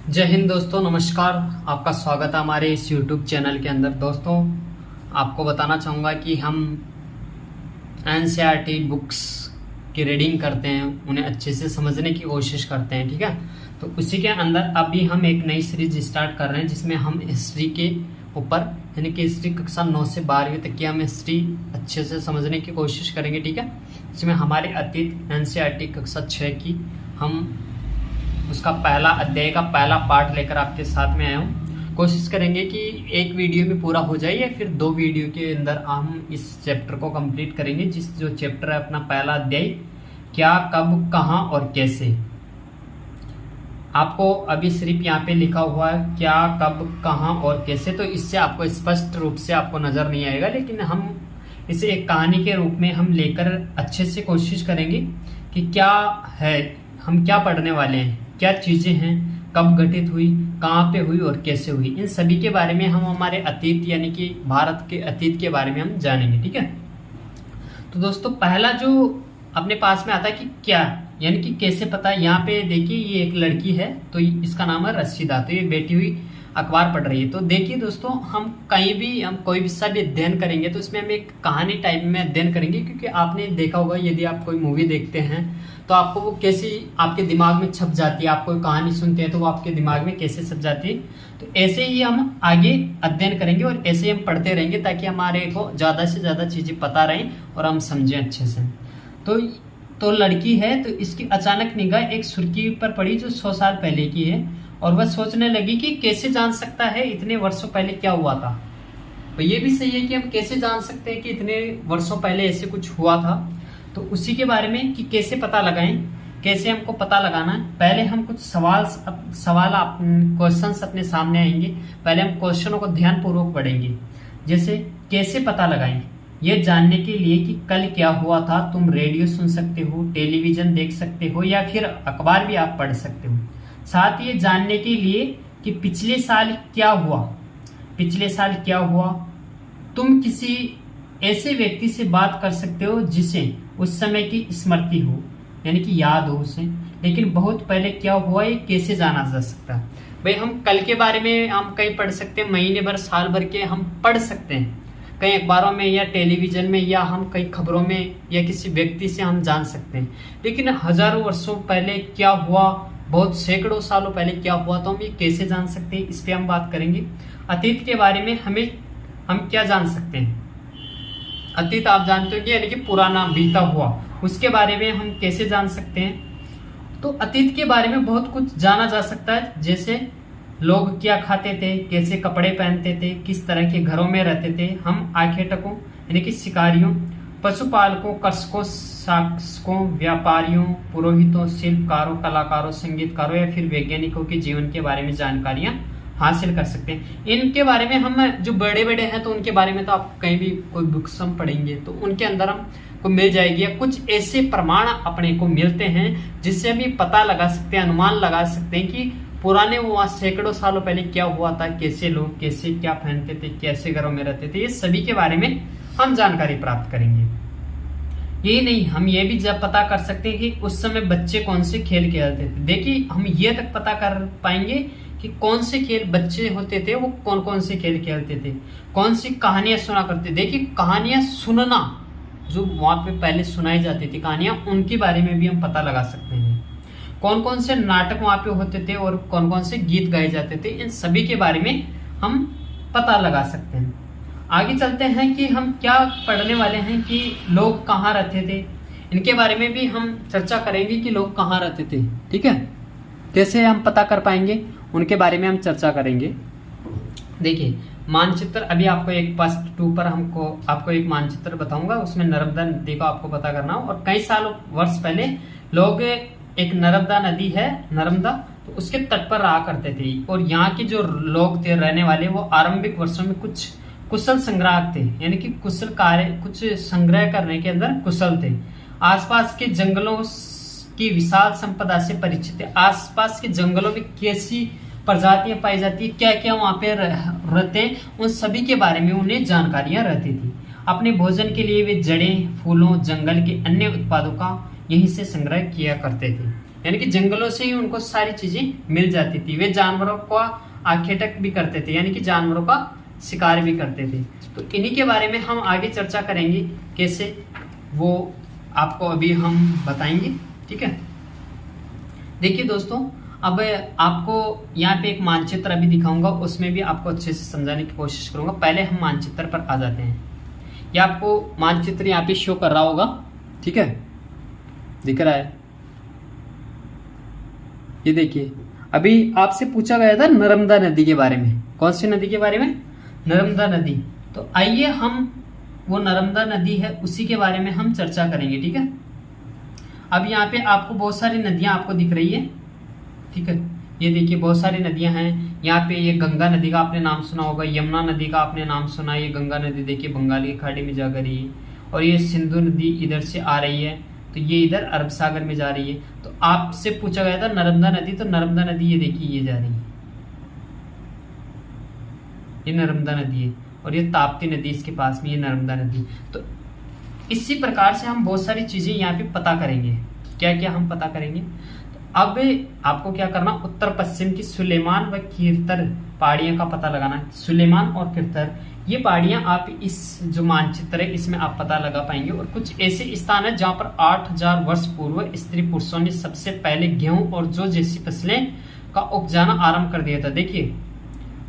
जय हिंद दोस्तों, नमस्कार। आपका स्वागत है हमारे इस YouTube चैनल के अंदर। दोस्तों, आपको बताना चाहूँगा कि हम NCERT बुक्स की रीडिंग करते हैं, उन्हें अच्छे से समझने की कोशिश करते हैं, ठीक है। तो उसी के अंदर अभी हम एक नई सीरीज स्टार्ट कर रहे हैं जिसमें हम हिस्ट्री के ऊपर यानी कि हिस्ट्री कक्षा 9 से 12वीं तक की हम हिस्ट्री अच्छे से समझने की कोशिश करेंगे, ठीक है। इसमें हमारे अतीत NCERT कक्षा 6 की हम उसका पहला अध्याय का पहला पार्ट लेकर आपके साथ में आया हूँ। कोशिश करेंगे कि एक वीडियो में पूरा हो जाए या फिर 2 वीडियो के अंदर हम इस चैप्टर को कंप्लीट करेंगे। जो चैप्टर है अपना पहला अध्याय, क्या, कब, कहाँ और कैसे। आपको अभी सिर्फ यहाँ पे लिखा हुआ है क्या, कब, कहाँ और कैसे, तो इससे आपको स्पष्ट रूप से आपको नजर नहीं आएगा, लेकिन हम इसे एक कहानी के रूप में हम लेकर अच्छे से कोशिश करेंगे कि क्या है, हम क्या पढ़ने वाले हैं, क्या चीजें हैं, कब घटित हुई, कहाँ पे हुई और कैसे हुई। इन सभी के बारे में हम हमारे अतीत यानी कि भारत के अतीत के बारे में हम जानेंगे, ठीक है। तो दोस्तों, पहला जो अपने पास में आता है कि क्या यानी कि कैसे पता है। यहाँ पे देखिए, ये एक लड़की है, तो इसका नाम है रशीदा। तो ये बैठी हुई अखबार पढ़ रही है। तो देखिए दोस्तों, हम कहीं भी हम कोई भी सा भी अध्ययन करेंगे तो इसमें हम एक कहानी टाइप में अध्ययन करेंगे, क्योंकि आपने देखा होगा यदि आप कोई मूवी देखते हैं तो आपको वो कैसी आपके दिमाग में छप जाती है। आप कोई कहानी सुनते हैं तो वो आपके दिमाग में कैसे छप जाती है। तो ऐसे ही हम आगे अध्ययन करेंगे और ऐसे ही हम पढ़ते रहेंगे ताकि हमारे को ज्यादा से ज्यादा चीजें पता रहें और हम समझें अच्छे से। तो लड़की है, तो इसकी अचानक निगाह एक सुर्खी पर पड़ी जो 100 साल पहले की है, और वह सोचने लगी कि कैसे जान सकता है इतने वर्षों पहले क्या हुआ था। तो ये भी सही है कि हम कैसे जान सकते हैं कि इतने वर्षों पहले ऐसे कुछ हुआ था। तो उसी के बारे में कि कैसे पता लगाएं, कैसे हमको पता लगाना है। पहले हम कुछ सवाल क्वेश्चंस अपने सामने आएंगे। पहले हम क्वेश्चनों को ध्यान पूर्वक पढ़ेंगे। जैसे कैसे पता लगाएं, ये जानने के लिए कि कल क्या हुआ था तुम रेडियो सुन सकते हो, टेलीविजन देख सकते हो या फिर अखबार भी आप पढ़ सकते हो। साथ ही ये जानने के लिए कि पिछले साल क्या हुआ तुम किसी ऐसे व्यक्ति से बात कर सकते हो जिसे उस समय की स्मृति हो यानी कि याद हो उसे, लेकिन बहुत पहले क्या हुआ ये कैसे जाना जा सकता है। भाई, हम कल के बारे में हम कहीं पढ़ सकते हैं, महीने भर साल भर के हम पढ़ सकते हैं कई अखबारों में या टेलीविजन में, या हम कई खबरों में या किसी व्यक्ति से हम जान सकते हैं। लेकिन हजारों वर्षों पहले क्या हुआ, बहुत सैकड़ों सालों पहले क्या हुआ, तो हम ये कैसे जान सकते हैं, इस पे हम बात करेंगे। अतीत के बारे में हम क्या जान सकते हैं। अतीत आप जानते हो यानी कि पुराना बीता हुआ, उसके बारे में हम कैसे जान सकते हैं। तो अतीत के बारे में बहुत कुछ जाना जा सकता है, जैसे लोग क्या खाते थे, कैसे कपड़े पहनते थे, किस तरह के घरों में रहते थे। हम आखेटकों यानी कि शिकारियों, पशुपालकों, कृषकों, शासकों, व्यापारियों, पुरोहितों, शिल्पकारों, कलाकारों, संगीतकारों या फिर वैज्ञानिकों के जीवन के बारे में जानकारियां हासिल कर सकते हैं। इनके बारे में हम जो बड़े बड़े हैं तो उनके बारे में तो आप कहीं भी कोई बुक्स हम पढ़ेंगे तो उनके अंदर हमको मिल जाएगी, या कुछ ऐसे प्रमाण अपने को मिलते हैं जिससे हम ये पता लगा सकते हैं, अनुमान लगा सकते हैं कि पुराने वो सैकड़ों सालों पहले क्या हुआ था, कैसे लोग कैसे क्या पहनते थे, कैसे घरों में रहते थे। ये सभी के बारे में हम जानकारी प्राप्त करेंगे। ये नहीं, हम ये भी जब पता कर सकते हैं कि उस समय बच्चे कौन से खेल खेलते थे। देखिए, हम ये तक पता कर पाएंगे कि कौन से खेल बच्चे होते थे, वो कौन कौन से खेल खेलते थे, कौन सी कहानियां सुना करते। देखिए, कहानियां सुनना जो वहां पे पहले सुनाई जाती थी कहानियां, उनके बारे में भी हम पता लगा सकते हैं। कौन कौन से नाटक वहां पे होते थे और कौन कौन से गीत गाए जाते थे, इन सभी के बारे में हम पता लगा सकते हैं। आगे चलते हैं कि हम क्या पढ़ने वाले हैं कि लोग कहाँ रहते थे। इनके बारे में भी हम चर्चा करेंगे कि लोग कहाँ रहते थे, ठीक है। कैसे हम पता कर पाएंगे, उनके बारे में हम चर्चा करेंगे। देखिए, मानचित्र अभी आपको एक पास्ट 2 पर आपको एक मानचित्र बताऊंगा, उसमें नर्मदा नदी को आपको पता करना हो। और कई सालों वर्ष पहले लोग, एक नर्मदा नदी है नर्मदा, तो उसके तट पर रहा करते थे, और यहाँ के जो लोग थे रहने वाले, वो आरंभिक वर्षों में कुछ कुशल संग्राहक थे यानी कि कुशल कार्य कुछ संग्रह करने के अंदर कुशल थे। आसपास के जंगलों की विशाल संपदा से परिचित थे। आसपास के जंगलों में कैसी प्रजातियां पाई जाती है, क्या क्या वहां पे रहते हैं, उन सभी के बारे में उन्हें जानकारियां रहती थी। अपने भोजन के लिए वे जड़ें, फूलों, जंगल के अन्य उत्पादों का यहीं से संग्रह किया करते थे। यानी कि जंगलों से ही उनको सारी चीजें मिल जाती थी। वे जानवरों का आखेटक भी करते थे, यानी कि जानवरों का शिकार भी करते थे। तो इन्हीं के बारे में हम आगे चर्चा करेंगे, कैसे वो आपको अभी हम बताएंगे। ठीक है, देखिए दोस्तों, अब आपको यहाँ पे एक मानचित्र अभी दिखाऊंगा, उसमें भी आपको अच्छे से समझाने की कोशिश करूंगा। पहले हम मानचित्र पर आ जाते हैं। ये आपको मानचित्र यहाँ पे शो कर रहा होगा, ठीक है, दिख रहा है। ये देखिए, अभी आपसे पूछा गया था नर्मदा नदी के बारे में। कौन सी नदी के बारे में? नर्मदा नदी। तो आइए हम वो नर्मदा नदी है उसी के बारे में हम चर्चा करेंगे। ठीक है, अब यहाँ पे आपको बहुत सारी नदियां आपको दिख रही है। ठीक है, ये देखिए बहुत सारी नदियां हैं यहाँ पे। ये गंगा नदी का आपने नाम सुना होगा, यमुना नदी का आपने नाम सुना। ये गंगा नदी देखिए बंगाल की खाड़ी में जा रही है, और ये सिंधु नदी इधर से आ रही है, तो ये इधर अरब सागर में जा रही है। तो आपसे पूछा गया था नर्मदा नदी, तो नर्मदा नदी ये देखिए ये जा रही है, ये नर्मदा नदी है, और ये ताप्ती नदी इसके पास में, ये नर्मदा नदी। तो इसी प्रकार से हम बहुत सारी चीजें यहाँ पे पता करेंगे। क्या क्या हम पता करेंगे? तो अब आपको क्या करना, उत्तर पश्चिम की सुलेमान व कीर्तर पहाड़ियों का पता लगाना है। सुलेमान और कीर्तर ये पहाड़ियां आप इस जो मानचित्र है इसमें आप पता लगा पाएंगे। और कुछ ऐसे स्थान है जहां पर 8000 वर्ष पूर्व स्त्री पुरुषों ने सबसे पहले गेहूं और जौ जैसी फसलें का उपजाना आरंभ कर दिया था। देखिए,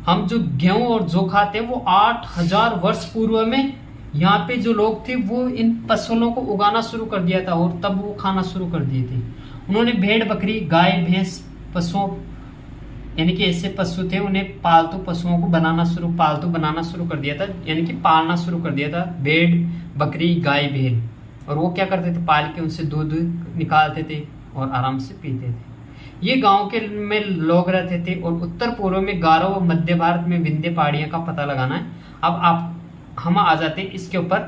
हम जो गेहूं और जौ खाते हैं वो 8000 वर्ष पूर्व में यहाँ पे जो लोग थे वो इन फसलों को उगाना शुरू कर दिया था, और तब वो खाना शुरू कर दिए थे। उन्होंने भेड़ बकरी गाय भैंस पशुओं, यानी कि ऐसे पशु थे, उन्हें पालतू पशुओं को पालतू बनाना शुरू कर दिया था, यानी कि पालना शुरू कर दिया था। भेड़ बकरी गाय भेड़, और वो क्या करते थे, पाल के उनसे दूध निकालते थे और आराम से पीते थे। ये गांव के में लोग रहते थे। और उत्तर पूर्व में गारो व मध्य भारत में विंध्य पहाड़ियों का पता लगाना है। अब हम आ जाते हैं इसके ऊपर,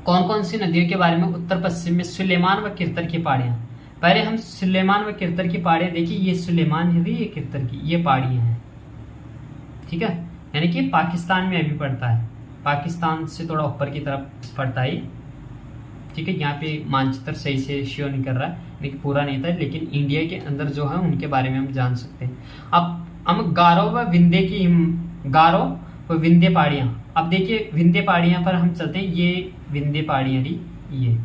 कौन कौन सी नदियों के बारे में। उत्तर पश्चिम में सुलेमान व कीर्तर की पहाड़ियां। पहले हम सुलेमान व कीर्तर की पहाड़ियां देखिए। ये सुलेमान है, ये कीर्तर की, ये पहाड़ियां हैं। ठीक है, यानी कि पाकिस्तान में अभी पड़ता है, पाकिस्तान से थोड़ा ऊपर की तरफ पड़ता है। ठीक है, यहाँ पे मानचित्र सही से शो नहीं कर रहा है, लेकिन पूरा नहीं था, लेकिन इंडिया के अंदर जो है उनके बारे में हम जान सकते हैं। अब हम गारो व विंध्य की, गारो व विंध्य पहाड़ियां। अब देखिए विंध्य पहाड़ियां पर हम चलते हैं। ये विंध्य पहाड़ियां रही, ये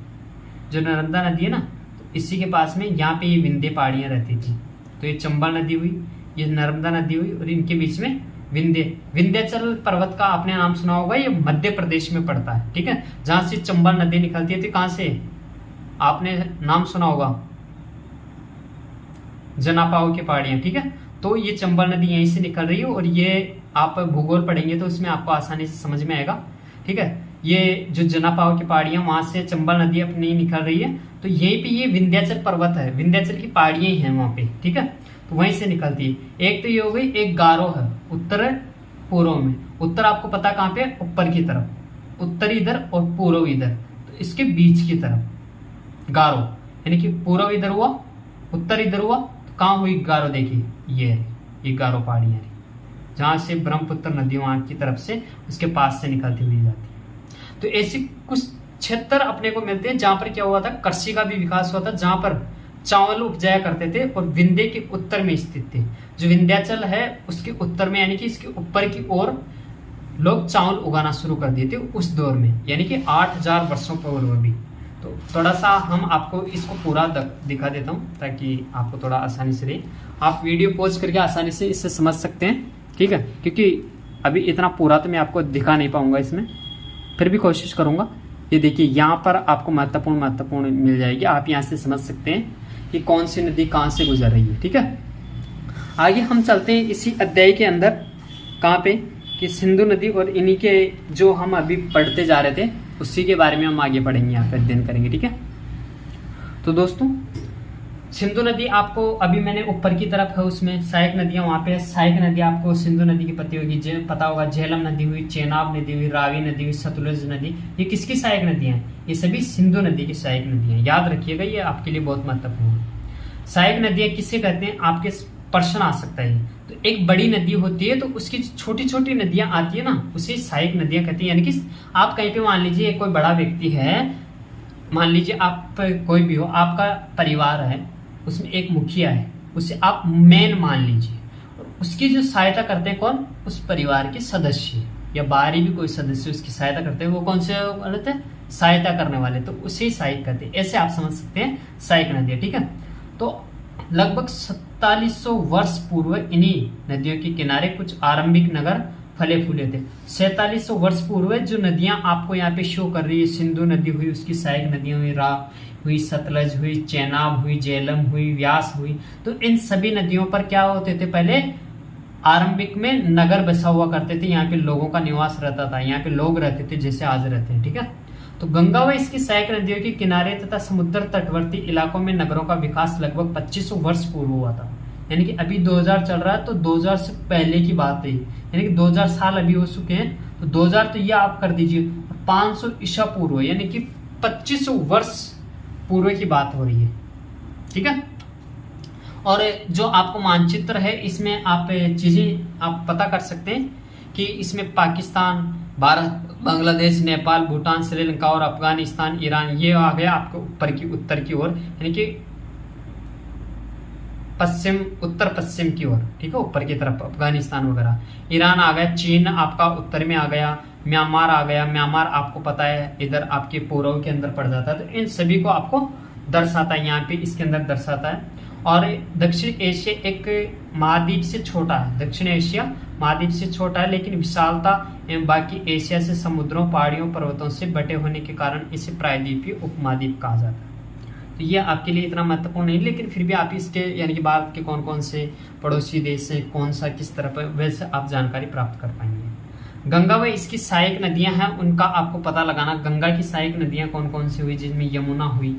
जो नर्मदा नदी है ना, तो इसी के पास में यहाँ पे ये विंध्य पहाड़ियां रहती थी। तो ये चंबल नदी हुई, ये नर्मदा नदी हुई, और इनके बीच में विंध्याचल पर्वत का आपने नाम सुना होगा। ये मध्य प्रदेश में पड़ता है। ठीक है, जहां से चंबल नदी निकलती है। कहां से आपने नाम सुना होगा, जनापाओ की पहाड़ियां। ठीक है, तो ये चंबल नदी यहीं से निकल रही है, और ये आप भूगोल पढ़ेंगे तो इसमें आपको आसानी से समझ में आएगा। ठीक है, ये जो जनापाओ की पहाड़ियां, वहां से चंबल नदी अपनी निकल रही है। तो यहीं पे ये विंध्याचल पर्वत है, विंध्याचल की पहाड़ियां ही हैं वहां पे। ठीक है, तो वहीं से निकलती है। एक तो ये हो गई, एक गारो है उत्तर पूर्व में। उत्तर आपको पता कहाँ पे, ऊपर की तरफ, उत्तर इधर और पूर्व इधर, तो इसके बीच की तरफ गारो, यानी कि पूर्व इधर हुआ, उत्तर इधर हुआ, तो कहाँ हुई गारो? देखिए ये गारो पहाड़ियां, जहां से ब्रह्मपुत्र नदी वहां की तरफ से उसके पास से निकलती हुई जाती है। तो ऐसे कुछ क्षेत्र अपने को मिलते हैं जहां पर क्या हुआ था, कृषि का भी विकास हुआ था, जहां पर चावल उपजाया करते थे, और विंध्य के उत्तर में स्थित थे। जो विंध्याचल है उसके उत्तर में, यानी कि इसके ऊपर की ओर लोग चावल उगाना शुरू कर दिए थे उस दौर में, यानी कि 8000 वर्षों पूर्व भी। तो थोड़ा सा हम आपको इसको पूरा दिखा देता हूँ ताकि आपको थोड़ा आसानी से रहे। आप वीडियो पॉज करके आसानी से इससे समझ सकते हैं। ठीक है, क्योंकि अभी इतना पूरा तो मैं आपको दिखा नहीं पाऊंगा इसमें, फिर भी कोशिश करूंगा। ये देखिए यहाँ पर आपको महत्वपूर्ण मिल जाएगी, आप यहाँ से समझ सकते हैं कि कौन सी नदी कहाँ से गुजर रही है। ठीक है, आगे हम चलते हैं इसी अध्याय के अंदर, कहाँ पे कि सिंधु नदी, और इन्हीं के जो हम अभी पढ़ते जा रहे थे उसी के बारे में हम आगे पढ़ेंगे, यहाँ पे अध्ययन करेंगे। ठीक है, तो दोस्तों सिंधु नदी आपको अभी मैंने ऊपर की तरफ है, उसमें सहायक नदियां वहां पे है। सहायक नदी आपको सिंधु नदी की पता होगा, झेलम नदी हुई, चेनाब नदी हुई, रावी नदी हुई, सतलुज नदी, ये किसकी सहायक नदियां हैं? ये सभी सिंधु नदी की सहायक नदियां, याद रखिएगा, ये आपके लिए बहुत महत्वपूर्ण है। सहायक नदियां किससे कहते हैं, आपके प्रश्न आ सकता है। तो एक बड़ी नदी होती है तो उसकी छोटी छोटी नदियां आती है ना, उसे सहायक नदियां कहती है। यानी कि आप कहीं पे मान लीजिए कोई बड़ा व्यक्ति है, मान लीजिए आप कोई भी हो, आपका परिवार है, उसमें एक मुखिया है, उसे आप मेन मान लीजिए, और उसकी जो सहायता करते हैं कौन, उस परिवार के सदस्य या बाहरी भी कोई सदस्य उसकी सहायता करते हैं, वो कौन से होते हैं, सहायता करने वाले, तो उसे ही सहायक कहते हैं। ऐसे आप समझ सकते हैं सहायक नदियां, ठीक है। तो लगभग 4700 वर्ष पूर्व इन्हीं नदियों के किनारे कुछ आरंभिक नगर फले फूले थे। 4700 वर्ष पूर्व जो नदियां आपको यहाँ पे शो कर रही है, सिंधु नदी हुई, उसकी सहायक नदियां हुई, हुई, सतलज हुई, चेनाब हुई, झेलम हुई, व्यास हुई, तो इन सभी नदियों पर क्या होते थे, पहले आरंभिक में नगर बसा हुआ करते थे, यहाँ पे लोगों का निवास रहता था, यहाँ पे लोग रहते थे जैसे आज रहते हैं, ठीक है। तो गंगा व इसकी सहायक नदियों के किनारे तथा समुद्र तटवर्ती इलाकों में नगरों का विकास लगभग 2500 वर्ष पूर्व हुआ था। यानी कि अभी 2000 चल रहा है, तो 2000 से पहले की बात है, यानी कि 2000 साल अभी हो चुके हैं, तो 2000 तो ये आप कर दीजिए, 500 ईसा पूर्व, यानी कि 2500 वर्ष पूर्व की बात हो रही है, ठीक है। और जो आपको मानचित्र है, इसमें आप चीजें आप पता कर सकते हैं कि इसमें पाकिस्तान, भारत, बांग्लादेश, नेपाल, भूटान, श्रीलंका और अफगानिस्तान, ईरान, ये आ गया आपको ऊपर की, उत्तर की ओर, यानी कि पश्चिम, उत्तर पश्चिम की ओर, ठीक है, ऊपर की तरफ अफगानिस्तान वगैरह। ईरान आ गया, चीन आपका उत्तर में आ गया, म्यांमार आ गया, म्यांमार आपको पता है इधर आपके पूर्व के अंदर पड़ जाता है, तो इन सभी को आपको दर्शाता है, यहाँ पे इसके अंदर दर्शाता है। और दक्षिण एशिया एक महाद्वीप से छोटा है, दक्षिण एशिया महाद्वीप से छोटा है, लेकिन विशालता एवं बाकी एशिया से समुद्रों, पहाड़ियों, पर्वतों से बटे होने के कारण इसे प्रायद्वीपीय उपमहाद्वीप कहा जाता है। तो ये आपके लिए इतना महत्वपूर्ण नहीं, लेकिन फिर भी आप इसके यानी कि भारत के कौन कौन से पड़ोसी देश हैं, कौन सा किस तरफ है, वैसे आप जानकारी प्राप्त कर पाएंगे। गंगा व इसकी सहायक नदियां हैं, उनका आपको पता लगाना, गंगा की सहायक नदियां कौन कौन सी हुई, जिसमें यमुना हुई,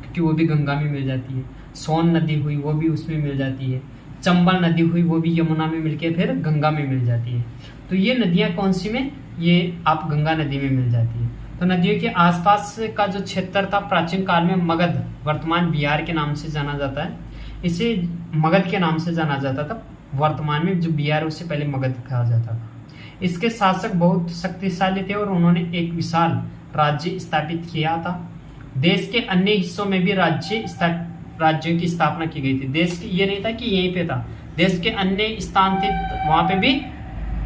क्योंकि वो भी गंगा में मिल जाती है, सोन नदी हुई, वो भी उसमें मिल जाती है, चंबल नदी हुई, वो भी यमुना में मिलके फिर गंगा में मिल जाती है। तो ये नदियां कौन सी में, ये आप गंगा नदी में मिल जाती है। तो नदियों के आसपास का जो क्षेत्र था प्राचीन काल में मगध, वर्तमान बिहार के नाम से जाना जाता है, इसे मगध के नाम से जाना जाता था, वर्तमान में जो बिहार है उसे पहले मगध कहा जाता था। इसके शासक बहुत शक्तिशाली थे और उन्होंने एक विशाल राज्य स्थापित किया था। देश के अन्य हिस्सों में भी राज्यों की स्थापना की गई थी। देश ये नहीं था कि यहीं पे था, देश के अन्य स्थान थे, वहां पे भी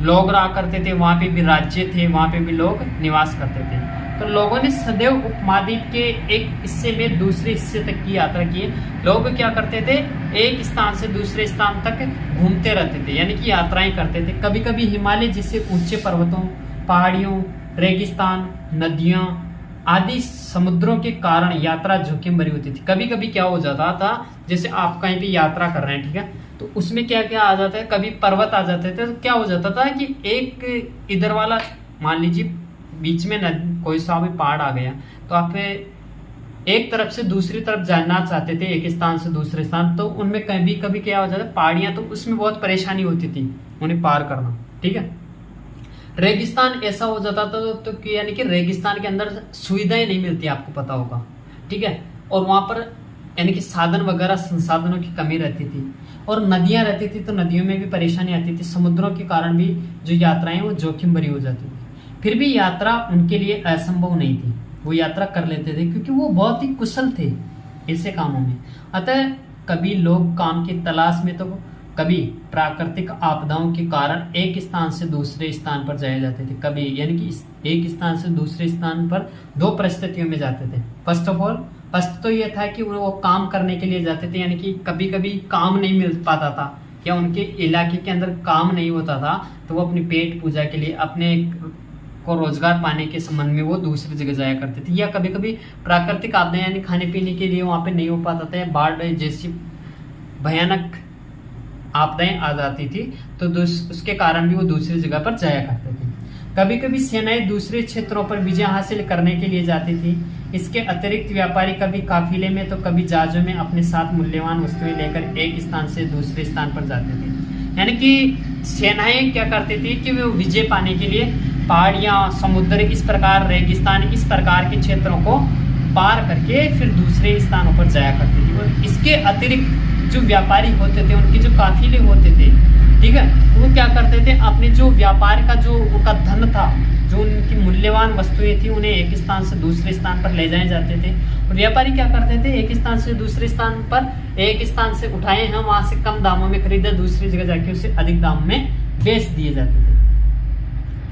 लोग रहा करते थे, वहां पे भी राज्य थे, वहां पे भी लोग निवास करते थे। तो लोगों ने सदैव उपमहाद्वीप के एक हिस्से में दूसरे हिस्से तक की यात्रा की। लोग क्या करते थे, एक स्थान से दूसरे स्थान तक घूमते रहते थे, यानी कि यात्राएं करते थे। कभी कभी हिमालय जैसे ऊंचे पर्वतों, पहाड़ियों, रेगिस्तान, नदियां आदि समुद्रों के कारण यात्रा जोखिम भरी होती थी। कभी कभी क्या हो जाता था, जैसे आप कहीं भी यात्रा कर रहे हैं, ठीक है, तो उसमें क्या क्या आ जाता है, कभी पर्वत आ जाते थे, तो क्या हो जाता था कि एक इधर वाला, मान लीजिए बीच में कोई सा भी पहाड़ आ गया, तो आप एक तरफ से दूसरी तरफ जाना चाहते थे, एक स्थान से दूसरे स्थान, तो उनमें कभी कभी क्या हो जाता है, पहाड़ियां, तो उसमें बहुत परेशानी होती थी उन्हें पार करना, ठीक है। रेगिस्तान ऐसा हो जाता था तो यानी कि रेगिस्तान के अंदर सुविधाएं नहीं मिलती, आपको पता होगा, ठीक है, और वहां पर यानी कि साधन वगैरह, संसाधनों की कमी रहती थी, और नदियां रहती थी, तो नदियों में भी परेशानी आती थी, समुद्रों के कारण भी जो यात्राएं वो जोखिम भरी हो जाती थी। फिर भी यात्रा उनके लिए असंभव नहीं थी, वो यात्रा कर लेते थे, क्योंकि वो बहुत ही कुशल थे ऐसे कामों में। अतः कभी लोग काम की तलाश में, तो कभी प्राकृतिक आपदाओं के कारण एक स्थान से दूसरे स्थान पर जाए जाते थे, कभी यानी कि एक स्थान से दूसरे स्थान पर दो परिस्थितियों में जाते थे। फर्स्ट ऑफ ऑल, फर्स्ट तो ये था कि वो काम करने के लिए जाते थे, यानी कि कभी कभी काम नहीं मिल पाता था या उनके इलाके के अंदर काम नहीं होता था, तो वो अपनी पेट पूजा के लिए, अपने को रोजगार पाने के संबंध में वो दूसरी जगह जाया करते थे। या कभी कभी प्राकृतिक आपदाएं यानी खाने पीने के लिए वहां पे नहीं हो पाता था, बाढ़ जैसी भयानक आपदाएं आ जाती थी, तो उसके कारण भी वो दूसरी जगह पर जाया करते थे। कभी कभी सेनाएं दूसरे क्षेत्रों पर विजय हासिल करने के लिए जाती थी। इसके अतिरिक्त व्यापारी कभी काफिले में तो कभी जहाजों में अपने साथ मूल्यवान वस्तुएं लेकर एक स्थान से दूसरे स्थान पर जाते थे। यानी कि सेनाएं क्या करती थी कि वो विजय पाने के लिए पहाड़ियां, समुद्र, इस प्रकार रेगिस्तान, इस प्रकार के क्षेत्रों को पार करके फिर दूसरे स्थानों पर जाया करती थी। और इसके अतिरिक्त जो व्यापारी होते थे, उनके जो काफिले होते थे, ठीक है, वो क्या करते थे, अपने जो व्यापार का जो उनका धन था, जो उनकी मूल्यवान वस्तुएं थी उन्हें एक स्थान से दूसरे स्थान पर ले जाए जाते थे। और व्यापारी क्या करते थे, एक स्थान से दूसरे स्थान पर, एक स्थान से उठाए हैं वहां से कम दामों में खरीदे, दूसरी जगह जाके उसे अधिक दाम में बेच दिए जाते थे।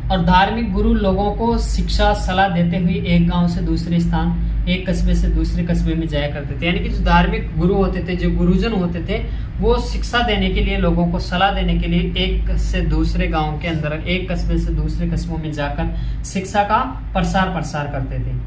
और धार्मिक गुरु लोगों को शिक्षा सलाह देते हुए एक गांव से दूसरे स्थान, एक कस्बे से दूसरे कस्बे में जाया करते थे। यानी कि जो धार्मिक गुरु होते थे, जो गुरुजन होते थे, वो शिक्षा देने के लिए, लोगों को सलाह देने के लिए एक से दूसरे गांव के अंदर, एक कस्बे से दूसरे कस्बों में जाकर शिक्षा का प्रसार करते थे।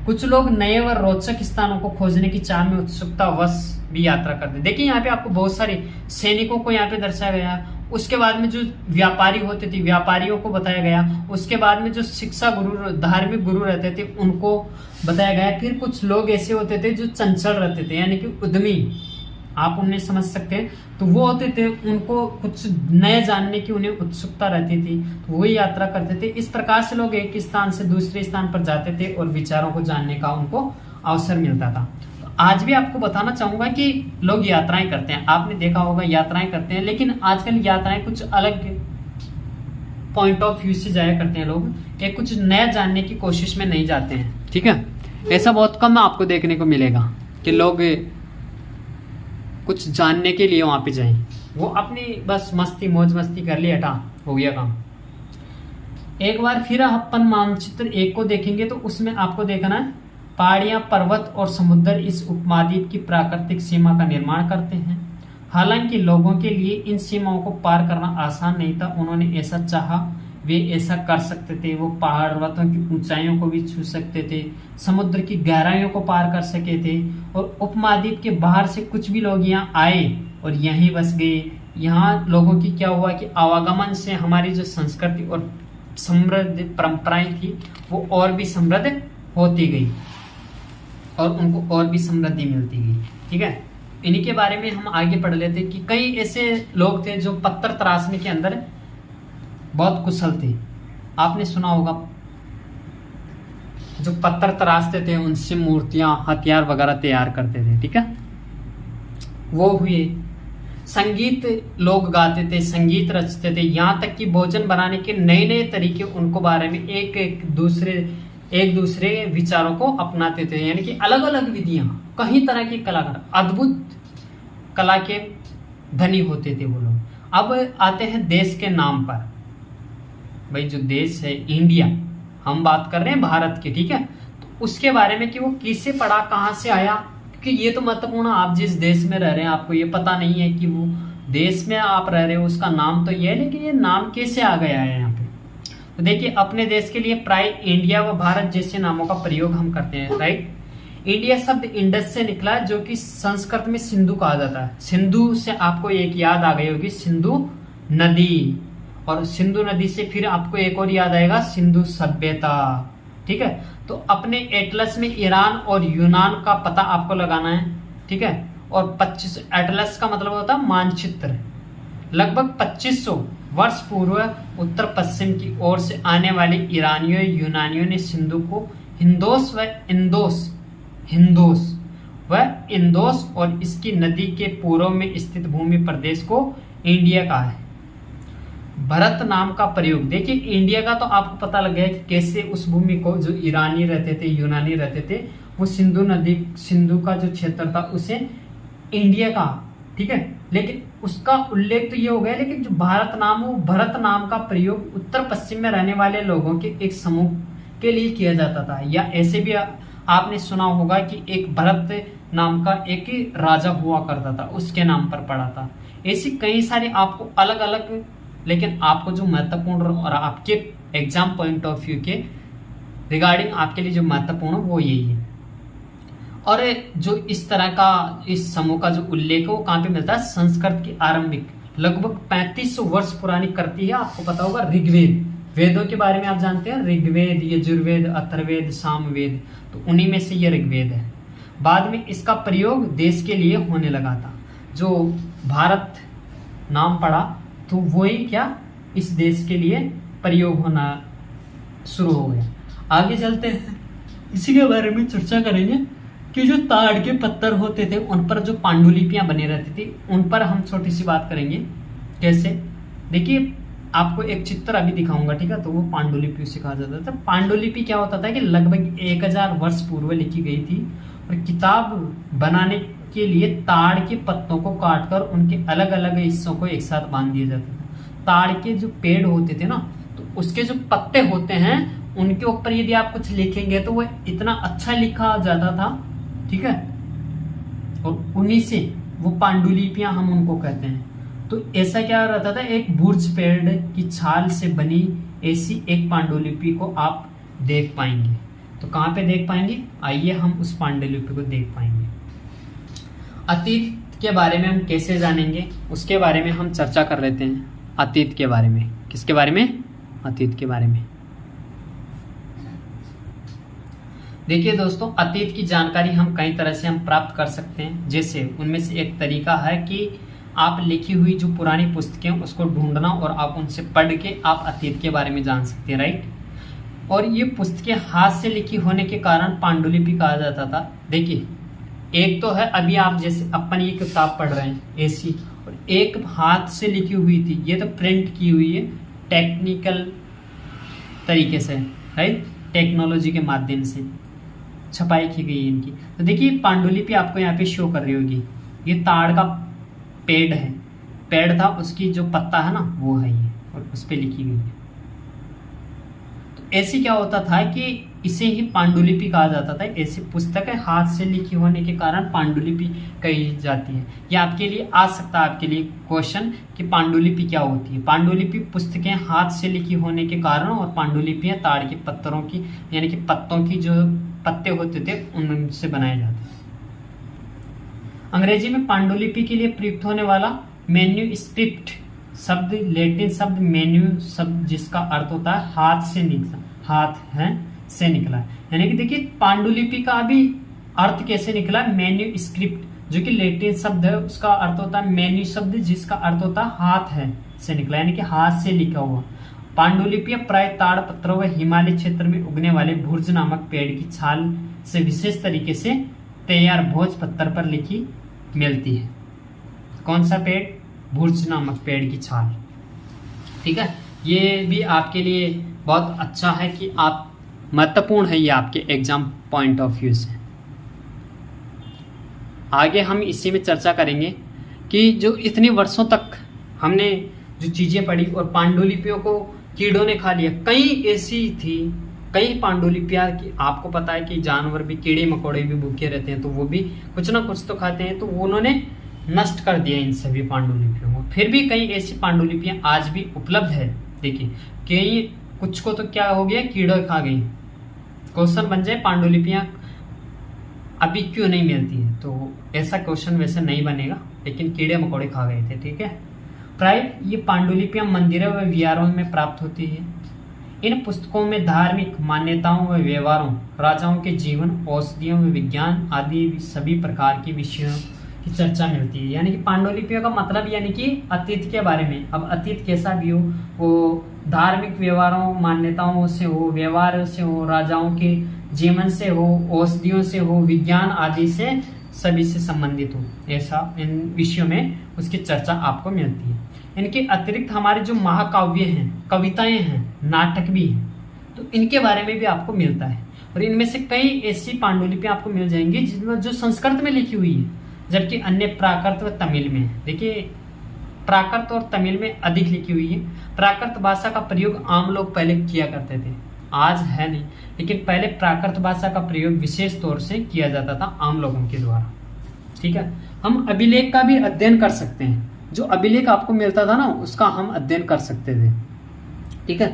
कुछ लोग नए व रोचक स्थानों को खोजने की चाह में उत्सुकता वश भी यात्रा करते। देखिए यहाँ पे आपको बहुत सारे सैनिकों को यहाँ पे दर्शाया गया। उसके बाद में जो व्यापारी होते थे, व्यापारियों को बताया गया। उसके बाद में जो शिक्षा गुरु, धार्मिक गुरु रहते थे, उनको बताया गया। फिर कुछ लोग ऐसे होते थे जो चंचल रहते थे, यानी कि उद्यमी, आप उन्हें समझ सकते हैं। तो वो होते थे, उनको कुछ नए जानने की उन्हें उत्सुकता रहती थी, तो वही यात्रा करते थे। इस प्रकार से लोग एक स्थान से दूसरे स्थान पर जाते थे और विचारों को जानने का उनको अवसर मिलता था। आज भी आपको बताना चाहूंगा कि लोग यात्राएं करते हैं, आपने देखा होगा यात्राएं करते हैं, लेकिन आजकल यात्राएं कुछ अलग पॉइंट ऑफ व्यू से जाया करते हैं लोग, एक कुछ नया जानने की कोशिश में नहीं जाते हैं। ठीक है, ऐसा बहुत कम आपको देखने को मिलेगा कि लोग कुछ जानने के लिए वहां पे जाएं। वो अपनी बस मस्ती मौज मस्ती कर ली, हटा हो गया काम। एक बार फिर अपन मानचित्र 1 को देखेंगे तो उसमें आपको देखना है पहाड़ियां, पर्वत और समुद्र इस उपमहाद्वीप की प्राकृतिक सीमा का निर्माण करते हैं। हालांकि लोगों के लिए इन सीमाओं को पार करना आसान नहीं था। उन्होंने ऐसा चाहा, वे ऐसा कर सकते थे। वो पर्वतों की ऊंचाइयों को भी छू सकते थे, समुद्र की गहराइयों को पार कर सके थे। और उपमहाद्वीप के बाहर से कुछ भी लोग यहाँ आए और यहीं बस गए। यहाँ लोगों की क्या हुआ कि आवागमन से हमारी जो संस्कृति और समृद्ध परंपराएं थी वो और भी समृद्ध होती गई और उनको और भी समृद्धि मिलती गई। ठीक है, इन्हीं के बारे में हम आगे पढ़ लेते कि कई ऐसे लोग थे जो पत्थर तराशने के अंदर बहुत कुशल थे। आपने सुना होगा, जो पत्थर तराशते थे उनसे मूर्तियां, हथियार वगैरह तैयार करते थे। ठीक है, वो हुए। संगीत लोग गाते थे, संगीत रचते थे, यहाँ तक कि भोजन बनाने के नए नए तरीके उनको बारे में एक दूसरे विचारों को अपनाते थे। यानी कि अलग अलग विधियां, कई तरह के कलाकार, अद्भुत कला के धनी होते थे वो लोग। अब आते हैं देश के नाम पर। भाई जो देश है इंडिया, हम बात कर रहे हैं भारत की। ठीक है, तो उसके बारे में कि वो किसे पढ़ा, कहाँ से आया, क्योंकि ये तो महत्वपूर्ण, आप जिस देश में रह रहे हैं आपको ये पता नहीं है कि वो देश में आप रह रहे हो उसका नाम तो ये है, लेकिन ये नाम कैसे आ गया है यहाँ पे। तो देखिए, अपने देश के लिए प्राय इंडिया व भारत जैसे नामों का प्रयोग हम करते हैं। राइट, इंडिया शब्द इंडस से निकला है, जो कि संस्कृत में सिंधु कहा जाता है। सिंधु से आपको एक याद आ गई होगी, सिंधु नदी, और सिंधु नदी से फिर आपको एक और याद आएगा, सिंधु सभ्यता। ठीक है, तो अपने एटलस में ईरान और यूनान का पता आपको लगाना है। ठीक है, और 25 एटलस का मतलब होता है मानचित्र। लगभग 2500 वर्ष पूर्व उत्तर पश्चिम की ओर से आने वाले ईरानियों यूनानियों ने सिंधु को हिंदोस व इंदोस और इसकी नदी के पूर्व में स्थित भूमि प्रदेश को इंडिया कहा है। भारत नाम का प्रयोग, देखिए इंडिया का तो आपको पता लग गया कि कैसे उस भूमि को, जो ईरानी रहते थे, यूनानी रहते थे, वो सिंधु का जो क्षेत्र था उसे इंडिया का। ठीक है, लेकिन उसका उल्लेख तो ये हो गया, लेकिन जो भारत नाम, वो भरत नाम का प्रयोग उत्तर पश्चिम में रहने वाले लोगों के एक समूह के लिए किया जाता था। या ऐसे भी आपने सुना होगा कि एक भरत नाम का एक राजा हुआ करता था, उसके नाम पर पड़ा था। ऐसी कई सारी आपको अलग अलग, लेकिन आपको जो महत्वपूर्ण और आपके एग्जाम पॉइंट ऑफ व्यू के रिगार्डिंग आपके लिए जो महत्वपूर्ण वो यही है। और जो इस तरह का इस समूह का जो उल्लेख है वो कहाँ पे मिलता है, संस्कृत की आरंभिक लगभग 3500 वर्ष पुरानी करती है, आपको पता होगा ऋग्वेद। वेदों के बारे में आप जानते हैं, ऋग्वेद, यजुर्वेद, अथर्ववेद, सामवेद, तो उन्हीं में से ये ऋग्वेद है। बाद में इसका प्रयोग देश के लिए होने लगा था। जो भारत नाम पड़ा तो वही क्या इस देश के लिए प्रयोग होना शुरू हो गया। आगे चलते हैं, इसी के बारे में चर्चा करेंगे कि जो ताड़ के पत्थर होते थे उन पर जो पांडुलिपियां बनी रहती थी, उन पर हम छोटी सी बात करेंगे। कैसे, देखिए आपको एक चित्र अभी दिखाऊंगा, ठीक है। तो वो पांडुलिपि उसे कहा जाता था। पांडुलिपि क्या होता था कि लगभग 1000 वर्ष पूर्व लिखी गई थी और किताब बनाने के लिए ताड़ के पत्तों को काटकर उनके अलग अलग हिस्सों को एक साथ बांध दिया जाता था। ताड़ के जो पेड़ होते थे ना, तो उसके जो पत्ते होते हैं उनके ऊपर यदि आप कुछ लिखेंगे तो वो इतना अच्छा लिखा जाता था, ठीक है। और उन्हीं से वो पांडुलिपियां हम उनको कहते हैं। तो ऐसा क्या रहता था, एक बुर्ज पेड़ की छाल से बनी ऐसी एक पांडुलिपि को आप देख पाएंगे। तो कहाँ पे देख पाएंगे, आइए हम उस पांडुलिपि को देख पाएंगे। अतीत के बारे में हम कैसे जानेंगे, उसके बारे में हम चर्चा कर लेते हैं। अतीत के बारे में, किसके बारे में, अतीत के बारे में। देखिए दोस्तों, अतीत की जानकारी हम कई तरह से हम प्राप्त कर सकते हैं। जैसे उनमें से एक तरीका है कि आप लिखी हुई जो पुरानी पुस्तकें उसको ढूंढना और आप उनसे पढ़ के आप अतीत के बारे में जान सकते हैं, राइट। और ये पुस्तकें हाथ से लिखी होने के कारण पांडुलिपि कहा जाता था। देखिए, एक तो है अभी आप जैसे अपन ये किताब पढ़ रहे हैं ऐसी, और एक हाथ से लिखी हुई थी, ये तो प्रिंट की हुई है टेक्निकल तरीके से, राइट, टेक्नोलॉजी के माध्यम से छपाई की गई है इनकी। तो देखिए पांडुलिपि आपको यहाँ पे शो कर रही होगी, ये ताड़ का पेड़ है, पेड़ था, उसकी जो पत्ता है ना वो है ये, और उस पे लिखी गई है। तो ऐसी क्या होता था कि इसे ही पांडुलिपि कहा जाता था। ऐसी पुस्तकें हाथ से लिखी होने के कारण पांडुलिपि कही जाती है। ये आपके लिए आ सकता है, आपके लिए क्वेश्चन कि पांडुलिपि क्या होती है। पांडुलिपि पुस्तकें हाथ से लिखी होने के कारण, और पांडुलिपियां ताड़ के पत्थरों की यानी कि पत्तों की जो पत्ते होते थे उनसे बनाए जाते थे। अंग्रेजी में पांडुलिपि के लिए प्रयुक्त होने वाला मैन्युस्क्रिप्ट शब्द लैटिन शब्द मेन्यू शब्द जिसका अर्थ होता है हाथ से निकला, हाथ है से निकला। यानी कि देखिए पांडुलिपि का भी अर्थ कैसे निकला, मैन्युस्क्रिप्ट जो कि लैटिन शब्द है उसका अर्थ होता है मेन्यू शब्द जिसका अर्थ होता है हाथ है से निकला, यानी कि हाथ से लिखा हुआ। पांडुलिपियां प्राय ताड़ पत्थरों व हिमालय क्षेत्र में उगने वाले भुर्ज नामक पेड़ की छाल से विशेष तरीके से तैयार भोज पत्थर पर लिखी मिलती है। कौन सा पेड़, भुर्ज नामक पेड़ की छाल, ठीक है। ये भी आपके लिए बहुत अच्छा है कि आप महत्वपूर्ण है ये आपके एग्जाम पॉइंट ऑफ व्यू से। आगे हम इसी में चर्चा करेंगे कि जो इतने वर्षों तक हमने जो चीजें पढ़ी और पांडुलिपियों को कीड़ों ने खा लिया, कई ऐसी थी, कई पांडुलिपियां की आपको पता है कि जानवर भी, कीड़े मकोड़े भी भूखे रहते हैं तो वो भी कुछ ना कुछ तो खाते हैं, तो उन्होंने नष्ट कर दिया इन सभी पांडुलिपियों को। फिर भी कई ऐसी पांडुलिपियां आज भी उपलब्ध है। देखिए कई कुछ को तो क्या हो गया, कीड़े खा गई। क्वेश्चन बन जाए पांडुलिपियां अभी क्यों नहीं मिलती है, तो ऐसा क्वेश्चन वैसे नहीं बनेगा, लेकिन कीड़े मकोड़े खा गए थे, ठीक है। प्राय ये पांडुलिपियां मंदिरों व विहारों में प्राप्त होती है। इन पुस्तकों में धार्मिक मान्यताओं व व्यवहारों, राजाओं के जीवन, औषधियों व विज्ञान आदि सभी प्रकार के विषयों की चर्चा मिलती है। यानी कि पांडुलिपियों का मतलब यानी कि अतीत के बारे में। अब अतीत कैसा भी हो, वो धार्मिक व्यवहारों मान्यताओं से हो, व्यवहार से हो, राजाओं के जीवन से हो, औषधियों से हो, विज्ञान आदि से सभी से संबंधित हो, ऐसा इन विषयों में उसकी चर्चा आपको मिलती है। इनके अतिरिक्त हमारे जो महाकाव्य हैं, कविताएं हैं, नाटक भी हैं, तो इनके बारे में भी आपको मिलता है। और इनमें से कई ऐसी पांडुलिपियां आपको मिल जाएंगी जिनमें जो संस्कृत में लिखी हुई है, जबकि अन्य प्राकृत व तमिल में। देखिए प्राकृत और तमिल में अधिक लिखी हुई है। प्राकृत भाषा का प्रयोग आम लोग पहले किया करते थे, आज है नहीं, लेकिन पहले प्राकृत भाषा का प्रयोग विशेष तौर से किया जाता था आम लोगों के द्वारा, ठीक है। हम अभिलेख का भी अध्ययन कर सकते हैं, जो अभिलेख आपको मिलता था ना उसका हम अध्ययन कर सकते थे, ठीक है।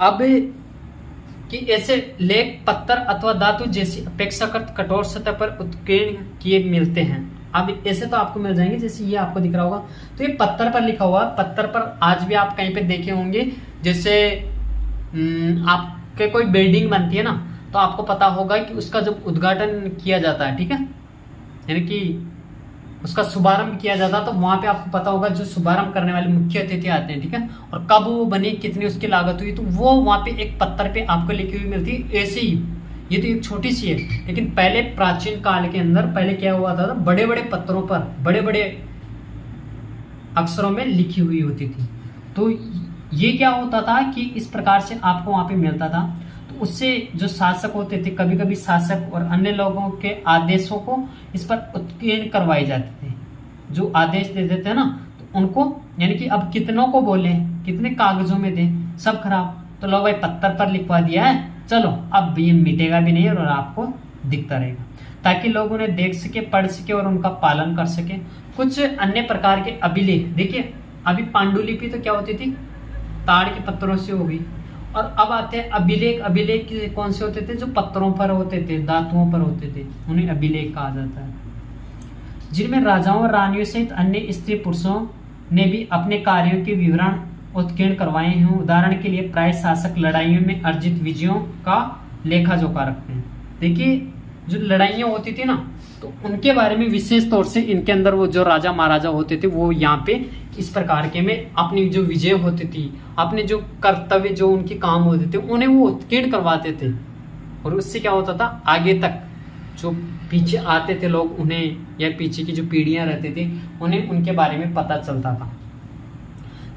अब कि ऐसे लेख पत्थर अथवा धातु जैसी अपेक्षाकृत कठोर सतह पर उत्कीर्ण किए मिलते हैं। अब ऐसे तो आपको मिल जाएंगे, जैसे ये आपको दिख रहा होगा, तो ये पत्थर पर लिखा हुआ है। पत्थर पर आज भी आप कहीं पे देखे होंगे, जैसे आपके कोई बिल्डिंग बनती है ना, तो आपको पता होगा कि उसका जब उद्घाटन किया जाता है, ठीक है, यानी कि उसका शुभारंभ किया जाता, तो वहां पे आपको पता होगा जो शुभारंभ करने वाले मुख्य अतिथि आते हैं, ठीक है, और कब वो बनी, कितनी उसकी लागत हुई, तो वो वहां पे एक पत्थर पे आपको लिखी हुई मिलती है। ऐसे ही ये तो एक छोटी सी है, लेकिन पहले प्राचीन काल के अंदर पहले क्या हुआ था, बड़े बड़े पत्थरों पर बड़े बड़े अक्षरों में लिखी हुई होती थी। तो ये क्या होता था कि इस प्रकार से आपको वहां पे मिलता था, तो उससे जो शासक होते थे, कभी कभी शासक और अन्य लोगों के आदेशों को इस पर उत्कीर्ण करवाए जाते थे। जो आदेश दे देते हैं ना, तो उनको, यानी कि अब कितनों को बोले, कितने कागजों में दे, सब खराब, तो लो भाई पत्थर पर लिखवा दिया है, चलो अब ये मिटेगा भी नहीं और आपको दिखता रहेगा, ताकि लोग उन्हें देख सके, पढ़ सके और उनका पालन कर सके। कुछ अन्य प्रकार के अभिलेख, देखिए अभी पांडुलिपि तो क्या होती थी, ताड़ के पत्थरों से हो गई, और अब आते हैं अभिलेख। अभिलेख कौन से होते थे, जो पत्थरों पर होते थे, धातुओं पर होते थे, उन्हें अभिलेख कहा जाता है, जिनमें राजाओं और रानियों सहित अन्य स्त्री पुरुषों ने भी अपने कार्यों के विवरण उत्कीर्ण करवाए हैं। उदाहरण के लिए प्राय शासक लड़ाइयों में अर्जित विजयों का लेखा जोखा रखते हैं। देखिए जो लड़ाइयाँ होती थी ना, तो उनके बारे में विशेष तौर से इनके अंदर वो जो राजा महाराजा होते थे, वो यहाँ पे इस प्रकार के में अपनी जो विजय होती थी, अपने जो कर्तव्य, जो उनके काम होते थे, उन्हें वो उत्कीर्ण करवाते थे। और उससे क्या होता था, आगे तक जो पीछे आते थे लोग, उन्हें, या पीछे की जो पीढ़ियां रहती थी, उन्हें उनके बारे में पता चलता था।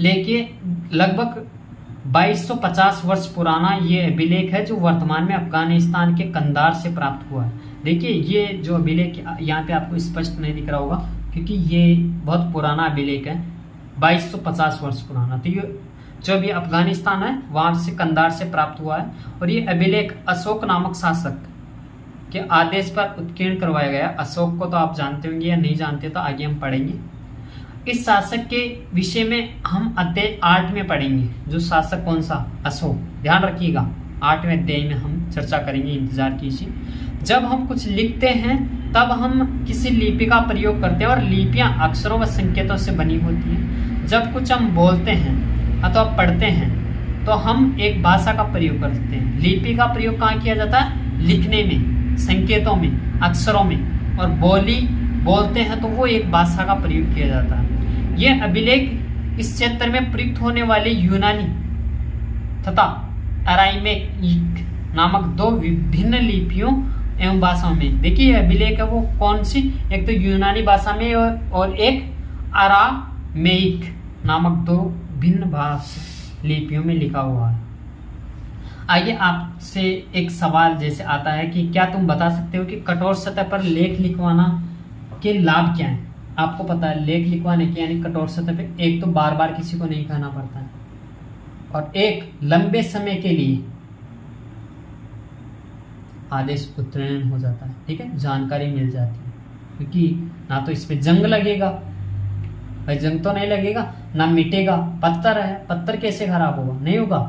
लेकिन लगभग 2250 वर्ष पुराना ये अभिलेख है, जो वर्तमान में अफगानिस्तान के कंधार से प्राप्त हुआ है। देखिए ये जो अभिलेख यहाँ पे आपको स्पष्ट नहीं दिख रहा होगा, क्योंकि ये बहुत पुराना अभिलेख है, 2250 वर्ष पुराना। तो ये जो भी अफगानिस्तान है, वहां से कंधार से प्राप्त हुआ है, और ये अभिलेख अशोक नामक शासक के आदेश पर उत्कीर्ण करवाया गया। अशोक को तो आप जानते होंगे, या नहीं जानते तो आगे हम पढ़ेंगे। इस शासक के विषय में हम अध्याय 8 में पढ़ेंगे। जो शासक कौन सा, अशोक, ध्यान रखिएगा, 8वें अध्याय में हम चर्चा करेंगे, इंतजार कीजिए। जब हम कुछ लिखते हैं तब हम किसी लिपि का प्रयोग करते हैं, और लिपियां अक्षरों व संकेतों से बनी होती हैं। जब कुछ हम बोलते हैं अथवा पढ़ते हैं तो हम एक भाषा का प्रयोग करते हैं। लिपि का प्रयोग कहाँ किया जाता है, लिखने में, संकेतों में, अक्षरों में, और बोलते हैं तो वो एक भाषा का प्रयोग किया जाता है। यह अभिलेख इस क्षेत्र में प्रयुक्त होने वाले यूनानी तथा अराइमेक नामक दो विभिन्न लिपियों एवं भाषाओं में, देखिए अभिलेख है वो कौन सी, एक तो यूनानी भाषा में और एक अरामेइक नामक दो भिन्न भाषा लिपियों में लिखा हुआ है। आइए आपसे एक सवाल जैसे आता है कि क्या तुम बता सकते हो कि कठोर सतह पर लेख लिखवाना के लाभ क्या हैं। आपको पता है लेख लिखवाने के, यानी कठोर सतह पे, एक तो बार बार किसी को नहीं कहना पड़ता है, और एक लंबे समय के लिए आदेश उत्तीर्ण हो जाता है, ठीक है, जानकारी मिल जाती है, क्योंकि ना तो इस पे जंग लगेगा, भाई जंग तो नहीं लगेगा, ना मिटेगा, पत्थर है, पत्थर कैसे खराब होगा, नहीं होगा,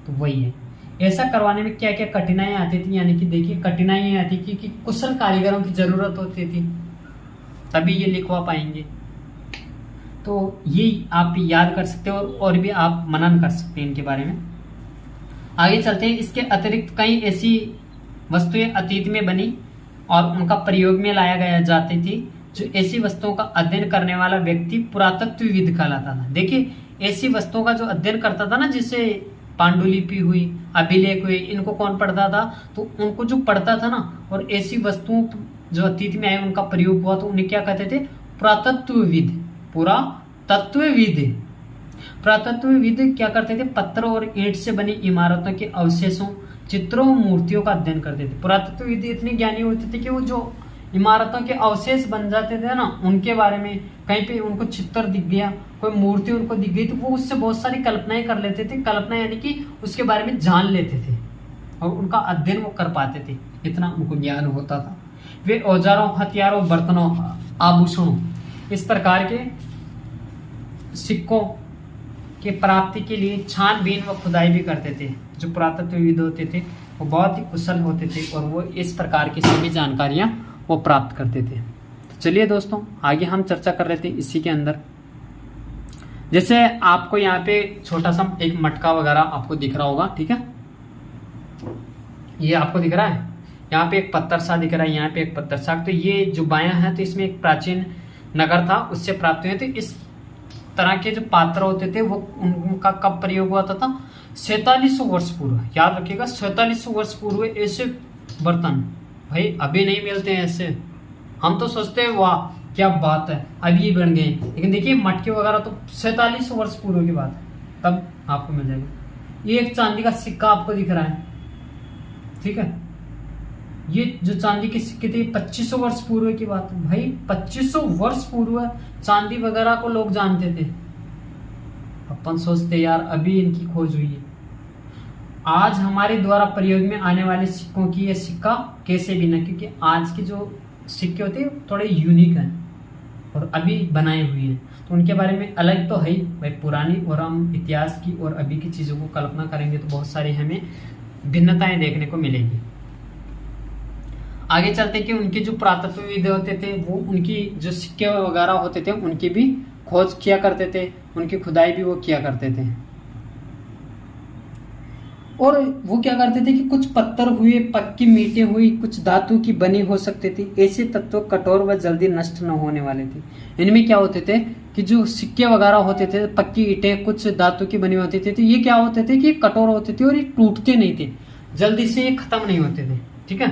तो वही है। ऐसा करवाने में क्या क्या कठिनाइयां आती थी, यानी कि देखिए कठिनाइयां आती थी कि कुशल कारीगरों की जरूरत होती थी, तभी ये लिखवा पाएंगे। तो ये आप याद कर सकते हो, और भी आप मनन कर सकते हैं इनके बारे में। आगे चलते हैं। इसके अतिरिक्त कई ऐसी वस्तुएं अतीत में बनी और उनका प्रयोग में लाया गया जाती थी। जो ऐसी वस्तुओं का अध्ययन करने वाला व्यक्ति पुरातत्वविद कहलाता था। देखिए ऐसी वस्तुओं का जो अध्ययन करता था ना, जैसे पांडुलिपि हुई, अभिलेख हुए, इनको कौन पढ़ता था, तो उनको जो पढ़ता था ना, और ऐसी वस्तुओं जो अतीत में आए उनका प्रयोग हुआ, तो उन्हें क्या कहते थे, पुरातत्वविद। पुरातत्वविद पुरातत्वविद क्या करते थे, पत्थर और ईंट से बनी इमारतों के अवशेषों, चित्रों, मूर्तियों का अध्ययन करते थे। पुरातत्वविद इतने ज्ञानी होते थे कि वो जो इमारतों के अवशेष बन जाते थे ना, उनके बारे में, कहीं पे उनको चित्र दिख गया, कोई मूर्ति उनको दिख गई, तो वो उससे बहुत सारी कल्पनाएं कर लेते थे। कल्पना यानी कि उसके बारे में जान लेते थे और उनका अध्ययन वो कर पाते थे, इतना उनको ज्ञान होता था। वे औजारों, हथियारों, बर्तनों, आभूषणों, इस प्रकार के सिक्कों के प्राप्ति के लिए छानबीन व खुदाई भी करते थे। जो पुरातत्वविद होते थे वो बहुत ही कुशल होते थे और वो इस प्रकार की सभी जानकारियां वो प्राप्त करते थे। तो चलिए दोस्तों, आगे हम चर्चा कर रहे थे इसी के अंदर। जैसे आपको यहाँ पे छोटा सा एक मटका वगैरह आपको दिख रहा होगा, ठीक है, ये आपको दिख रहा है, यहाँ पे एक पत्थर सा दिख रहा है, यहाँ पे एक पत्थर सा। तो ये जो बायां है, तो इसमें एक प्राचीन नगर था, उससे प्राप्त हुए थे। इस तरह के जो पात्र होते थे वो उनका कब प्रयोग हुआ था 4700 वर्ष पूर्व। याद रखिएगा, 4700 वर्ष पूर्व ऐसे बर्तन भाई अभी नहीं मिलते हैं ऐसे। हम तो सोचते हैं वाह क्या बात है, अभी बन गए, लेकिन देखिए मटके वगैरह तो 4700 वर्ष पूर्व की बात है। तब आपको मिल जाएगा। ये एक चांदी का सिक्का आपको दिख रहा है, ठीक है। ये जो चांदी के सिक्के थे 2500 वर्ष पूर्व की बात है भाई। 2500 वर्ष पूर्व चांदी वगैरह को लोग जानते थे। अपन सोचते यार अभी इनकी खोज हुई है। आज हमारे द्वारा प्रयोग में आने वाले सिक्कों की ये सिक्का कैसे भी ना, क्योंकि आज के जो सिक्के होते हैं थोड़े यूनिक हैं और अभी बनाए हुए हैं, तो उनके बारे में अलग तो है ही भाई। पुरानी और हम इतिहास की और अभी की चीज़ों को कल्पना करेंगे तो बहुत सारी हमें भिन्नताएं देखने को मिलेगी। आगे चलते कि उनके जो पुरातत्वविद होते थे वो उनकी जो सिक्के वगैरह होते थे उनकी भी खोज किया करते थे, उनकी खुदाई भी वो किया करते थे। और वो क्या करते थे कि कुछ पत्थर हुए, पक्की मीटे हुई, कुछ धातु की बनी हो सकते थे। ऐसे तत्व कठोर व जल्दी नष्ट न होने वाले थे। इनमें क्या होते थे कि जो सिक्के वगैरह होते थे, पक्की ईंटें कुछ धातु की बनी होती थी, तो ये क्या होते थे कि कठोर होते थे और ये टूटते नहीं थे, जल्दी से ये खत्म नहीं होते थे, ठीक है।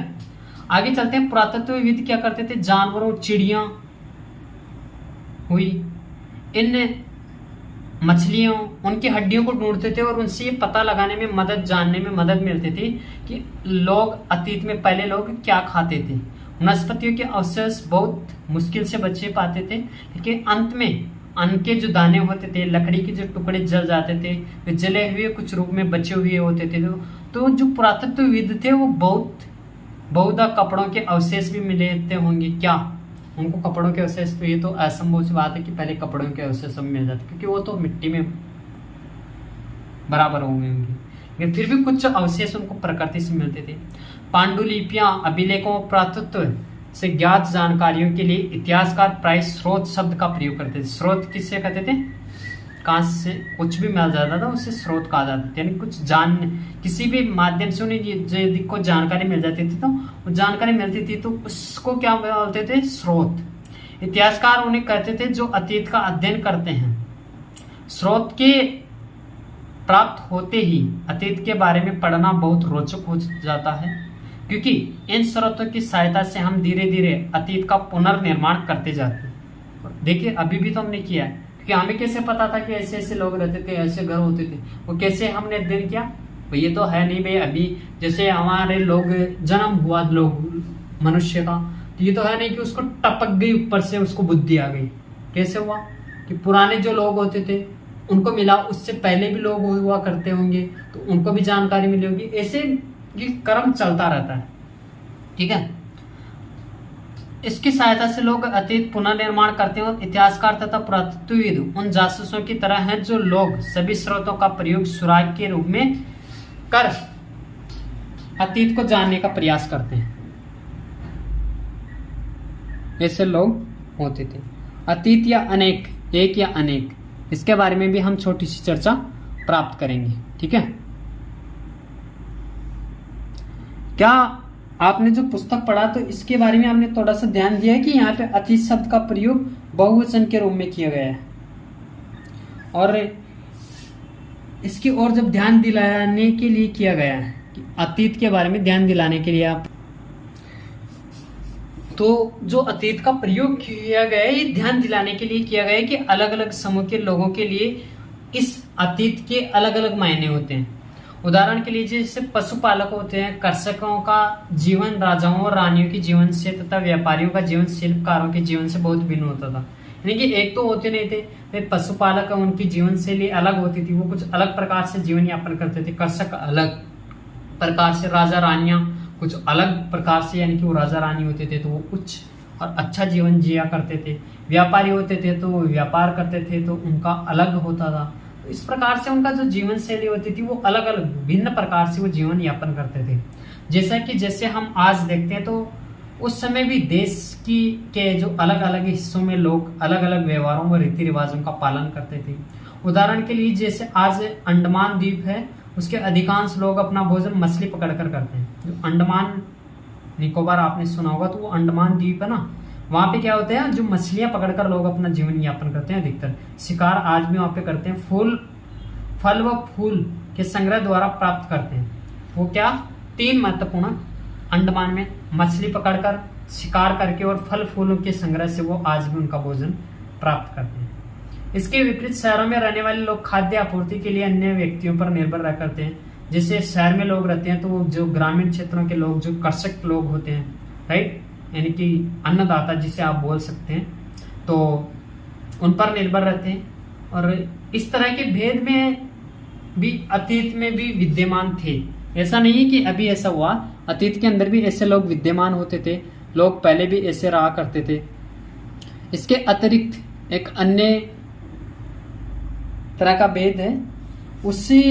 आगे चलते हैं, पुरातत्वविद क्या करते थे, जानवरों, चिड़िया हुई, इन मछलियों, उनकी हड्डियों को ढूंढते थे और उनसे ये पता लगाने में मदद, जानने में मदद मिलती थी कि लोग अतीत में पहले लोग क्या खाते थे। वनस्पतियों के अवशेष बहुत मुश्किल से बचे पाते थे, लेकिन अंत में अन्न के जो दाने होते थे, लकड़ी के जो टुकड़े जल जाते थे, वे जले हुए कुछ रूप में बचे हुए होते थे। तो जो पुरातत्वविद थे वो बहुधा कपड़ों के अवशेष भी मिलते होंगे क्या उनको, कपड़ों के अवशेष। तो ये तो असंभव सी बात है कि पहले कपड़ों के अवशेष सब मिल जाते, क्योंकि वो तो मिट्टी में बराबर होंगे उनके, लेकिन फिर भी कुछ अवशेष उनको प्रकृति से मिलते थे। पांडुलिपियां, अभिलेखों, पुरातत्व से ज्ञात जानकारियों के लिए इतिहासकार प्राय स्रोत शब्द का प्रयोग करते थे। स्रोत किससे कहते थे, कहाँ से कुछ भी मिल जाता था उसे स्रोत कहा जाता था, यानी कुछ किसी भी माध्यम से उन्हें यदि को जानकारी मिल जाती थी तो वो जानकारी मिलती थी तो उसको क्या बोलते थे, स्रोत। इतिहासकार उन्हें कहते थे जो अतीत का अध्ययन करते हैं। स्रोत के प्राप्त होते ही अतीत के बारे में पढ़ना बहुत रोचक हो जाता है, क्योंकि इन स्रोतों की सहायता से हम धीरे धीरे अतीत का पुनर्निर्माण करते जाते हैं। देखिए अभी भी तो हमने किया है, क्योंकि हमें कैसे पता था कि ऐसे ऐसे लोग रहते थे, ऐसे घर होते थे, वो कैसे हमने अध्ययन किया भाई। ये तो है नहीं भाई, अभी जैसे हमारे लोग जन्म हुआ लोग मनुष्य का, तो ये तो है नहीं कि उसको टपक गई ऊपर से उसको बुद्धि आ गई। कैसे हुआ कि पुराने जो लोग होते थे उनको मिला, उससे पहले भी लोग हुआ करते होंगे तो उनको भी जानकारी मिली होगी। ऐसे ये क्रम चलता रहता है, ठीक है। इसकी सहायता से लोग अतीत पुनर्निर्माण करते हैं और इतिहासकार तथा पुरातत्वविद उन जासूसों की तरह हैं जो लोग सभी स्रोतों का प्रयोग सुराग के रूप में कर अतीत को जानने का प्रयास करते हैं। ऐसे लोग होते थे। अतीत या अनेक, एक या अनेक, इसके बारे में भी हम छोटी सी चर्चा प्राप्त करेंगे, ठीक है। क्या आपने जो पुस्तक पढ़ा तो इसके बारे में आपने थोड़ा सा ध्यान दिया है कि यहाँ पे अतीत शब्द का प्रयोग बहुवचन के रूप में किया गया है, और इसकी ओर जब ध्यान दिलाने के लिए किया गया है कि अतीत के बारे में ध्यान दिलाने के लिए आप, तो जो अतीत का प्रयोग किया गया है ये ध्यान दिलाने के लिए किया गया है कि अलग अलग समूह के लोगों के लिए इस अतीत के अलग अलग मायने होते हैं। उदाहरण के लिए जैसे पशुपालक होते हैं, कृषकों का जीवन राजाओं और रानियों के जीवन से तथा व्यापारियों का जीवन शिल्पकारों के जीवन से बहुत भिन्न होता था। यानी कि एक तो होते नहीं थे, वे पशुपालक, उनकी जीवन शैली अलग होती थी, वो कुछ अलग प्रकार से जीवन यापन करते थे। कृषक अलग प्रकार से, राजा रानियां कुछ अलग प्रकार से, यानी कि वो राजा रानी होते थे तो वो उच्च और अच्छा जीवन जिया करते थे। व्यापारी होते थे तो व्यापार करते थे तो उनका अलग होता था। तो इस प्रकार से उनका जो जीवन शैली होती थी वो अलग अलग भिन्न प्रकार से वो जीवन यापन करते थे। जैसा कि जैसे हम आज देखते हैं तो उस समय भी देश के जो अलग अलग हिस्सों में लोग अलग अलग व्यवहारों व रीति रिवाजों का पालन करते थे। उदाहरण के लिए जैसे आज अंडमान द्वीप है, उसके अधिकांश लोग अपना भोजन मछली पकड़कर करते हैं। जो अंडमान निकोबार आपने सुना होगा तो वो अंडमान द्वीप है ना, वहाँ पे क्या होता है, जो मछलियां पकड़कर लोग अपना जीवन यापन करते हैं। अधिकतर शिकार आज भी वहाँ पे करते हैं। फल व फूल के संग्रह द्वारा प्राप्त करते हैं। वो क्या, 3 महत्वपूर्ण अंडमान में मछली पकड़कर, शिकार करके और फल फूलों के संग्रह से वो आज भी उनका भोजन प्राप्त करते हैं। इसके विपरीत शहरों में रहने वाले लोग खाद्य आपूर्ति के लिए अन्य व्यक्तियों पर निर्भर रह करते हैं। जैसे शहर में लोग रहते हैं तो जो ग्रामीण क्षेत्रों के लोग, जो कृषक लोग होते हैं, राइट, यानी कि अन्नदाता जिसे आप बोल सकते हैं, तो उन पर निर्भर रहते हैं। और इस तरह के भेद में भी अतीत में भी विद्यमान थे। ऐसा नहीं है कि अभी ऐसा हुआ, अतीत के अंदर भी ऐसे लोग विद्यमान होते थे, लोग पहले भी ऐसे रहा करते थे। इसके अतिरिक्त एक अन्य तरह का भेद है। उसी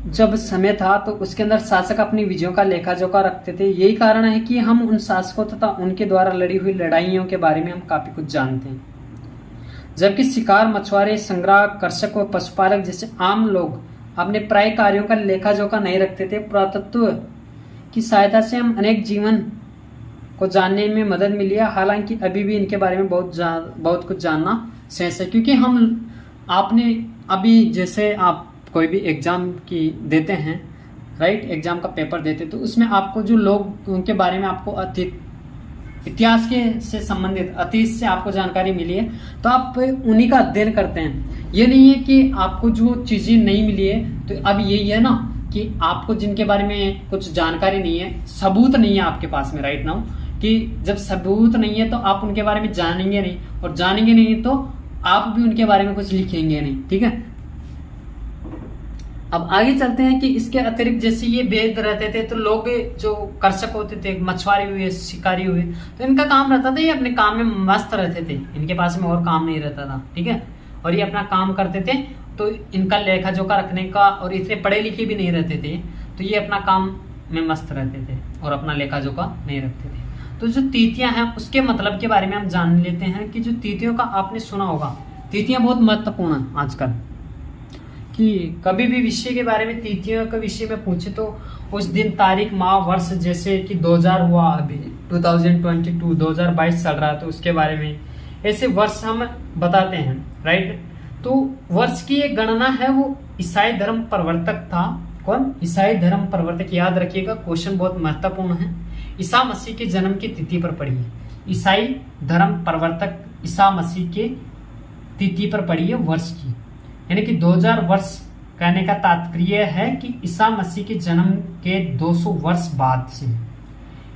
जब समय था तो उसके अंदर शासक अपनी विजयों का लेखा जोखा रखते थे। यही कारण है कि हम उन शासकों तथा उनके द्वारा लड़ी हुई लड़ाइयों के बारे में हम काफी कुछ जानते हैं। जबकि शिकार, मछुआरे, संग्राह, कृषक व पशुपालक जैसे आम लोग अपने प्राय कार्यों का लेखा जोखा नहीं रखते थे। पुरातत्व की सहायता से हम अनेक जीवन को जानने में मदद मिली है। हालांकि अभी भी इनके बारे में बहुत कुछ जानना शेष है, क्योंकि आपने अभी जैसे आप कोई भी एग्जाम की देते हैं, राइट, एग्जाम का पेपर देते, तो उसमें आपको जो लोग उनके बारे में आपको इतिहास के से संबंधित अतीत से आपको जानकारी मिली है, तो आप उन्हीं का अध्ययन करते हैं। ये नहीं है कि आपको जो चीजें नहीं मिली है, तो अब यही है ना कि आपको जिनके बारे में कुछ जानकारी नहीं है, सबूत नहीं है आपके पास में राइट नाउ, कि जब सबूत नहीं है तो आप उनके बारे में जानेंगे नहीं, और जानेंगे नहीं तो आप भी उनके बारे में कुछ लिखेंगे नहीं। ठीक है, अब आगे चलते हैं कि इसके अतिरिक्त जैसे ये भेद रहते थे, तो लोग जो कृषक होते थे, मछुआरे हुए, शिकारी हुए, तो इनका काम रहता था, ये अपने काम में मस्त रहते थे, इनके पास में और काम नहीं रहता था। ठीक है, और ये अपना काम करते थे, तो इनका लेखा जोखा रखने का, और इतने पढ़े लिखे भी नहीं रहते थे, तो ये अपना काम में मस्त रहते थे और अपना लेखा जोखा नहीं रखते थे। तो जो तिथियां हैं उसके मतलब के बारे में हम जान लेते हैं कि जो तिथियों का आपने सुना होगा, तिथियां बहुत महत्वपूर्ण है आजकल, कि कभी भी विषय के बारे में तिथियों के विषय में पूछे तो उस दिन, तारीख, माह, वर्ष, जैसे कि 2000 हुआ, अभी 2022 2022 चल रहा है, तो उसके बारे में ऐसे वर्ष हम बताते हैं, राइट। तो वर्ष की एक गणना है वो ईसाई धर्म प्रवर्तक था। कौन? ईसाई धर्म प्रवर्तक। याद रखिएगा, क्वेश्चन बहुत महत्वपूर्ण है। ईसा मसीह के जन्म की तिथि पर पढ़िए। ईसाई धर्म प्रवर्तक ईसा मसीह के तिथि पर पढ़िए वर्ष की, यानी कि 2000 वर्ष कहने का तात्पर्य है कि ईसा मसीह के जन्म के 200 वर्ष बाद से।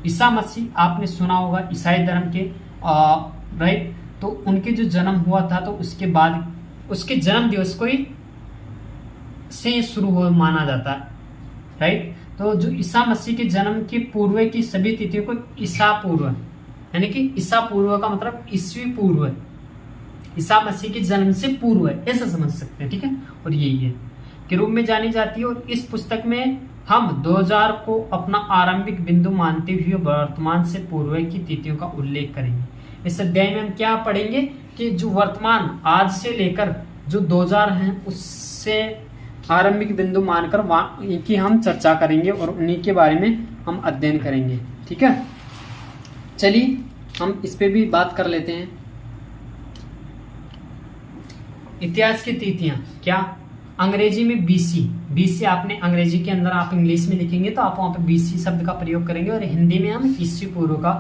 ईसा मसीह आपने सुना होगा ईसाई धर्म के, राइट, तो उनके जो जन्म हुआ था तो उसके बाद उसके जन्म दिवस को ही से शुरू हो माना जाता है, राइट। तो जो ईसा मसीह के जन्म के पूर्व की सभी तिथियों को ईसा पूर्व, यानी कि ईसा पूर्व का मतलब ईस्वी पूर्व, ईसा मसीह के जन्म से पूर्व है, ऐसा समझ सकते हैं। ठीक है, और यही है के रूप में जानी जाती है। और इस पुस्तक में हम 2000 को अपना आरंभिक बिंदु मानते हुए वर्तमान से पूर्व की तिथियों का उल्लेख करेंगे। इस अध्याय में हम क्या पढ़ेंगे कि जो वर्तमान आज से लेकर जो 2000 है उससे आरंभिक बिंदु मानकर इनकी हम चर्चा करेंगे और उन्हीं के बारे में हम अध्ययन करेंगे। ठीक है, चलिए हम इस पे भी बात कर लेते हैं। इतिहास की तिथियां क्या? अंग्रेजी में बीसी आपने अंग्रेजी के अंदर आप इंग्लिश में लिखेंगे तो आप वहां पे बीसी शब्द का प्रयोग करेंगे, और हिंदी में हम ईस्वी पूर्व का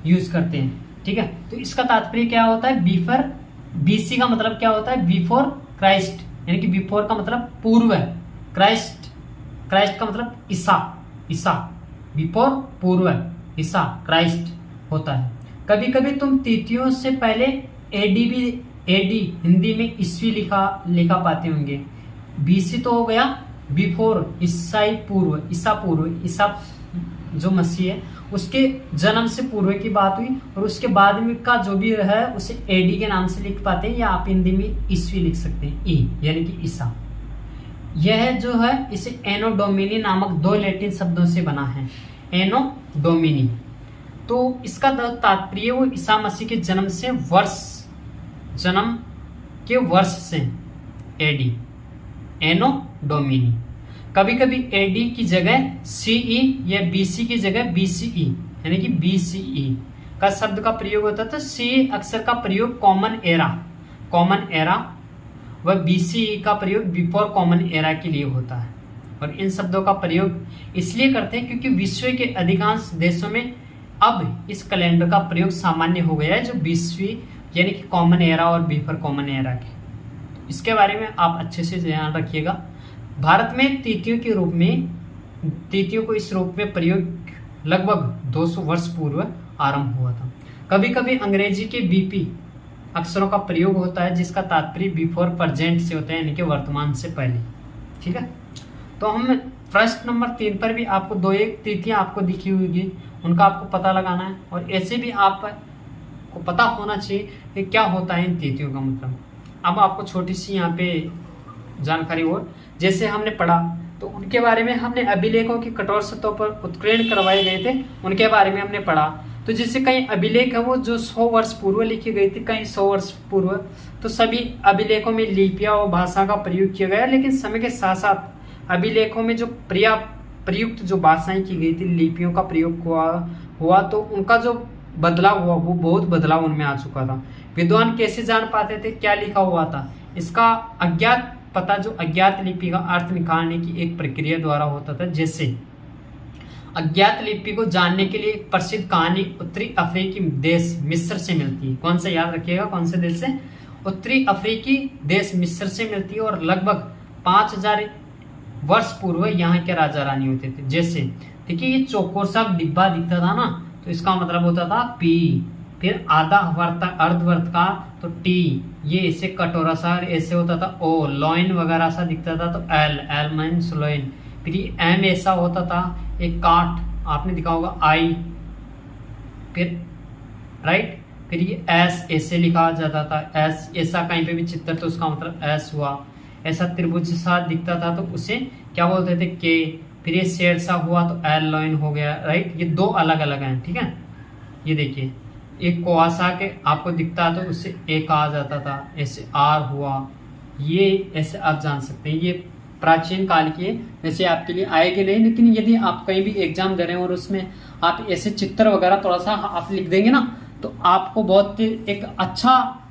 यूज करते हैं। ठीक है, तो इसका तात्पर्य क्या होता है? बिफोर। बीसी का मतलब क्या होता है? बिफोर क्राइस्ट, यानी कि बिफोर का मतलब पूर्व है, क्राइस्ट का मतलब ईसा, बिफोर पूर्व, ईसा, क्राइस्ट होता है। कभी कभी तुम तिथियों से पहले एडी हिंदी में ईस्वी लिखा पाते होंगे। बीसी तो हो गया बिफोर, ईसा पूर्व, ईसा जो मसीह है उसके जन्म से पूर्व की बात हुई, और उसके बाद में का जो भी है उसे एडी के नाम से लिख पाते हैं, या आप हिंदी में ईस्वी लिख सकते हैं, ई यानी कि ईसा। यह जो है इसे एनो डोमिनी नामक 2 लैटिन शब्दों से बना है। एनो डोमिनी, तो इसका तात्पर्य वो ईसा मसीह के जन्म के वर्ष से एडी, एनो डोमिनी। कभी कभी एडी की जगह सीई या बीसी की जगह बीसीई, यानी कि बीसीई का शब्द का प्रयोग होता था। सी अक्षर का प्रयोग कॉमन एरा व बीसीई का प्रयोग बिफोर कॉमन एरा के लिए होता है। और इन शब्दों का प्रयोग इसलिए करते हैं क्योंकि विश्व के अधिकांश देशों में अब इस कैलेंडर का प्रयोग सामान्य हो गया है, जो बीसवीं यानी कि कॉमन एरा और बिफोर कॉमन एरा के। इसके बारे में आप अच्छे से ध्यान रखिएगा। भारत में तीतियों को इस रूप में प्रयोग लगभग 200 वर्ष पूर्व आरंभ हुआ था। कभी कभी अंग्रेजी के बीपी अक्षरों का प्रयोग होता है जिसका तात्पर्य बिफोर प्रेजेंट से होता है, यानी कि वर्तमान से पहले। ठीक है, तो हम प्रश्न नंबर 3 पर भी आपको 2-1 तिथियां आपको दिखी होगी, उनका आपको पता लगाना है। और ऐसे भी आपको पता होना चाहिए कि क्या होता है इन तिथियों का मतलब। अब आपको छोटी सी यहाँ पे जानकारी और, जैसे हमने पढ़ा तो उनके बारे में हमने अभिलेखों की कठोर सतहों पर उत्कीर्ण करवाए गए थे, उनके बारे में हमने पढ़ा। तो जैसे कई अभिलेख है वो जो 100 वर्ष पूर्व लिखी गई थी, कई 100 वर्ष पूर्व, तो सभी अभिलेखों में लिपियां और भाषा का प्रयोग किया गया। लेकिन समय के साथ साथ अभिलेखों में जो प्रयुक्त जो भाषाएं की गई थी, लिपियों का प्रयोग हुआ तो उनका जो बदलाव हुआ वो बहुत बदलाव उनमें आ चुका था। विद्वान कैसे जान पाते थे क्या लिखा हुआ था? इसका अज्ञात लिपि का अर्थ निकालने की एक प्रक्रिया द्वारा होता था। जैसे अज्ञात लिपि को जानने के लिए एक प्रसिद्ध कहानी उत्तरी अफ्रीकी देश मिस्र से मिलती है। कौन सा याद रखिएगा, कौन से देश से? उत्तरी अफ्रीकी देश मिस्र से मिलती है। और लगभग 5000 वर्ष पूर्व यहाँ के राजा रानी होते थे। जैसे देखिए ये चौकोर सा डिब्बा दिखता था ना, तो इसका मतलब होता था पी, फिर आधा अर्धवर्त का तो टी, ये ऐसे कटोरा सा ऐसे होता था ओ, लॉइन वगैरह सा दिखता था तो एल मीन्स लॉइन, फिर ये एम ऐसा होता था, एक काट आपने दिखा होगा आई, फिर राइट, फिर ये एस ऐसे लिखा जाता था, एस ऐसा कहीं पे भी चित्र तो उसका मतलब एस हुआ। ऐसा त्रिभुज सा दिखता था तो उसे क्या बोलते थे के, फिर ये शेर सा हुआ तो एल लॉइन हो गया, राइट। ये दो अलग अलग हैं, ठीक है। ये देखिए एक कुआसा के आपको दिखता तो उससे ए कहा जाता था, ऐसे आर हुआ, ये ऐसे आप जान सकते हैं। ये प्राचीन काल की है, वैसे आपके लिए आएगी नहीं, लेकिन यदि आप कहीं भी एग्जाम दे रहे हैं और उसमें आप ऐसे चित्र वगैरह थोड़ा सा आप लिख देंगे ना, तो आपको बहुत एक अच्छा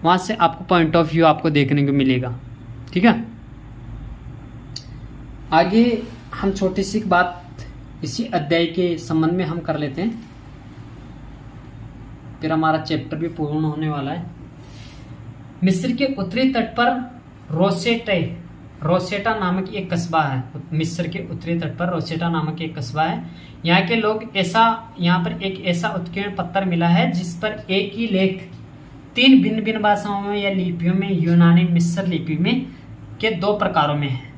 वहां से आपको पॉइंट ऑफ व्यू आपको देखने को मिलेगा, ठीक है। आगे हम छोटी सी बात इसी अध्याय के संबंध में हम कर लेते हैं, फिर हमारा चैप्टर भी पूर्ण होने वाला है। मिस्र के उत्तरी तट पर रोसेटा नामक एक कस्बा है। मिस्र के उत्तरी तट पर रोसेटा नामक एक कस्बा है। यहाँ के लोग यहाँ पर एक ऐसा उत्कीर्ण पत्थर मिला है जिस पर एक ही लेख 3 भिन्न भिन्न भाषाओं में या लिपियों में, यूनानी मिस्र लिपि में के 2 प्रकारों में है।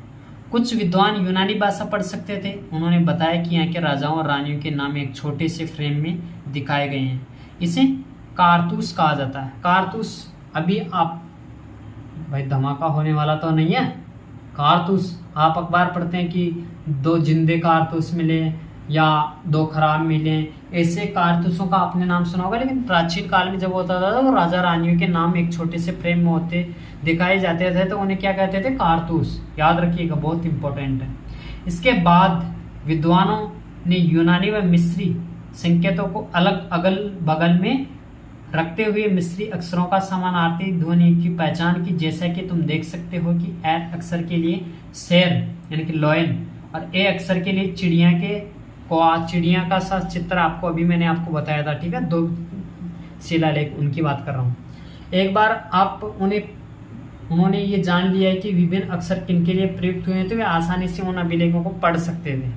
कुछ विद्वान यूनानी भाषा पढ़ सकते थे। उन्होंने बताया कि यहाँ के राजाओं और रानियों के नाम एक छोटे से फ्रेम में दिखाए गए हैं। इसे कारतूस कहा जाता है। कारतूस, अभी आप भाई धमाका होने वाला तो नहीं है। कारतूस आप अखबार पढ़ते हैं कि 2 जिंदे कारतूस मिले या 2 खराब मिले, ऐसे कारतूसों का आपने नाम सुना होगा। लेकिन प्राचीन काल में जब होता था तो राजा रानियों के नाम एक छोटे से फ्रेम में होते दिखाए जाते थे, तो उन्हें क्या कहते थे? कारतूस। याद रखिएगा, बहुत इंपॉर्टेंट है। इसके बाद विद्वानों ने यूनानी व मिस्री संकेतों को अलग अगल बगल में रखते हुए मिस्री अक्षरों का समानार्थी ध्वनि की पहचान की। जैसा कि तुम देख सकते हो कि ए अक्षर के लिए शेर यानी कि लॉयन और ए अक्षर के लिए चिड़िया का सा चित्र आपको अभी मैंने आपको बताया था, ठीक है। 2 शिलालेख उनकी बात कर रहा हूँ। एक बार आप उन्होंने ये जान लिया है कि विभिन्न अक्षर किन के लिए प्रयुक्त हुए थे, वे आसानी से उन अभिलेखों को पढ़ सकते थे,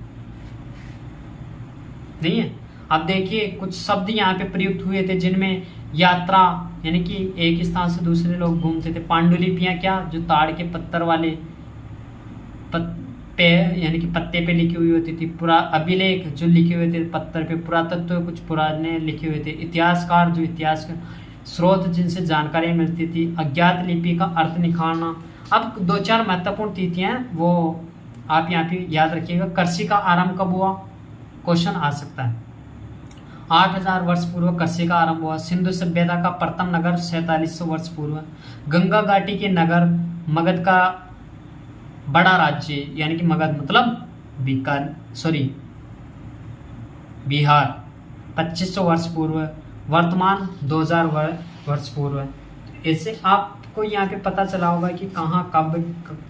नहीं है। अब देखिए कुछ शब्द यहाँ पे प्रयुक्त हुए थे जिनमें यात्रा यानी कि एक स्थान से दूसरे लोग घूमते थे। पांडुलिपियां क्या, जो ताड़ के पत्थर वाले यानी कि पत्ते पे लिखी हुई होती थी। पूरा अभिलेख जो लिखे हुए थे पत्थर पे। पुरातत्व कुछ पुराने लिखे हुए थे। इतिहासकार जो इतिहास का स्रोत जिनसे जानकारी मिलती थी। अज्ञात लिपि का अर्थ निकालना। अब 2-4 महत्वपूर्ण तिथियां वो आप यहाँ पे याद रखिएगा। कृषि का आरंभ कब हुआ, क्वेश्चन आ सकता है। 8000 वर्ष पूर्व कृषि का आरंभ हुआ। सिंधु सभ्यता का प्रथम नगर 4700 वर्ष पूर्व। गंगा घाटी के नगर मगध का बड़ा राज्य यानी कि मगध मतलब बिहार 2500 वर्ष पूर्व। वर्तमान 2000 वर्ष पूर्व। ऐसे आपको यहाँ पे पता चला होगा कि कहाँ कब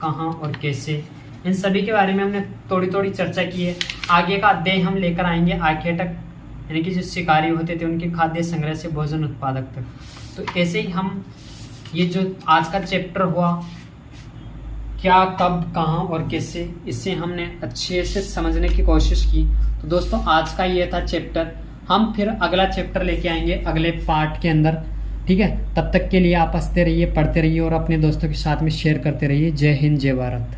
कहाँ और कैसे, इन सभी के बारे में हमने थोड़ी थोड़ी चर्चा की है। आगे का अध्याय हम लेकर आएंगे आखेटक यानी कि जो शिकारी होते थे उनके खाद्य संग्रह से भोजन उत्पादक तक। तो ऐसे ही हम ये जो आज का चैप्टर हुआ क्या, कब, कहाँ और कैसे, इसे हमने अच्छे से समझने की कोशिश की। तो दोस्तों आज का ये था चैप्टर। हम फिर अगला चैप्टर लेके आएंगे अगले पार्ट के अंदर। ठीक है, तब तक के लिए आप हंसते रहिए, पढ़ते रहिए और अपने दोस्तों के साथ में शेयर करते रहिए। जय हिंद, जय भारत।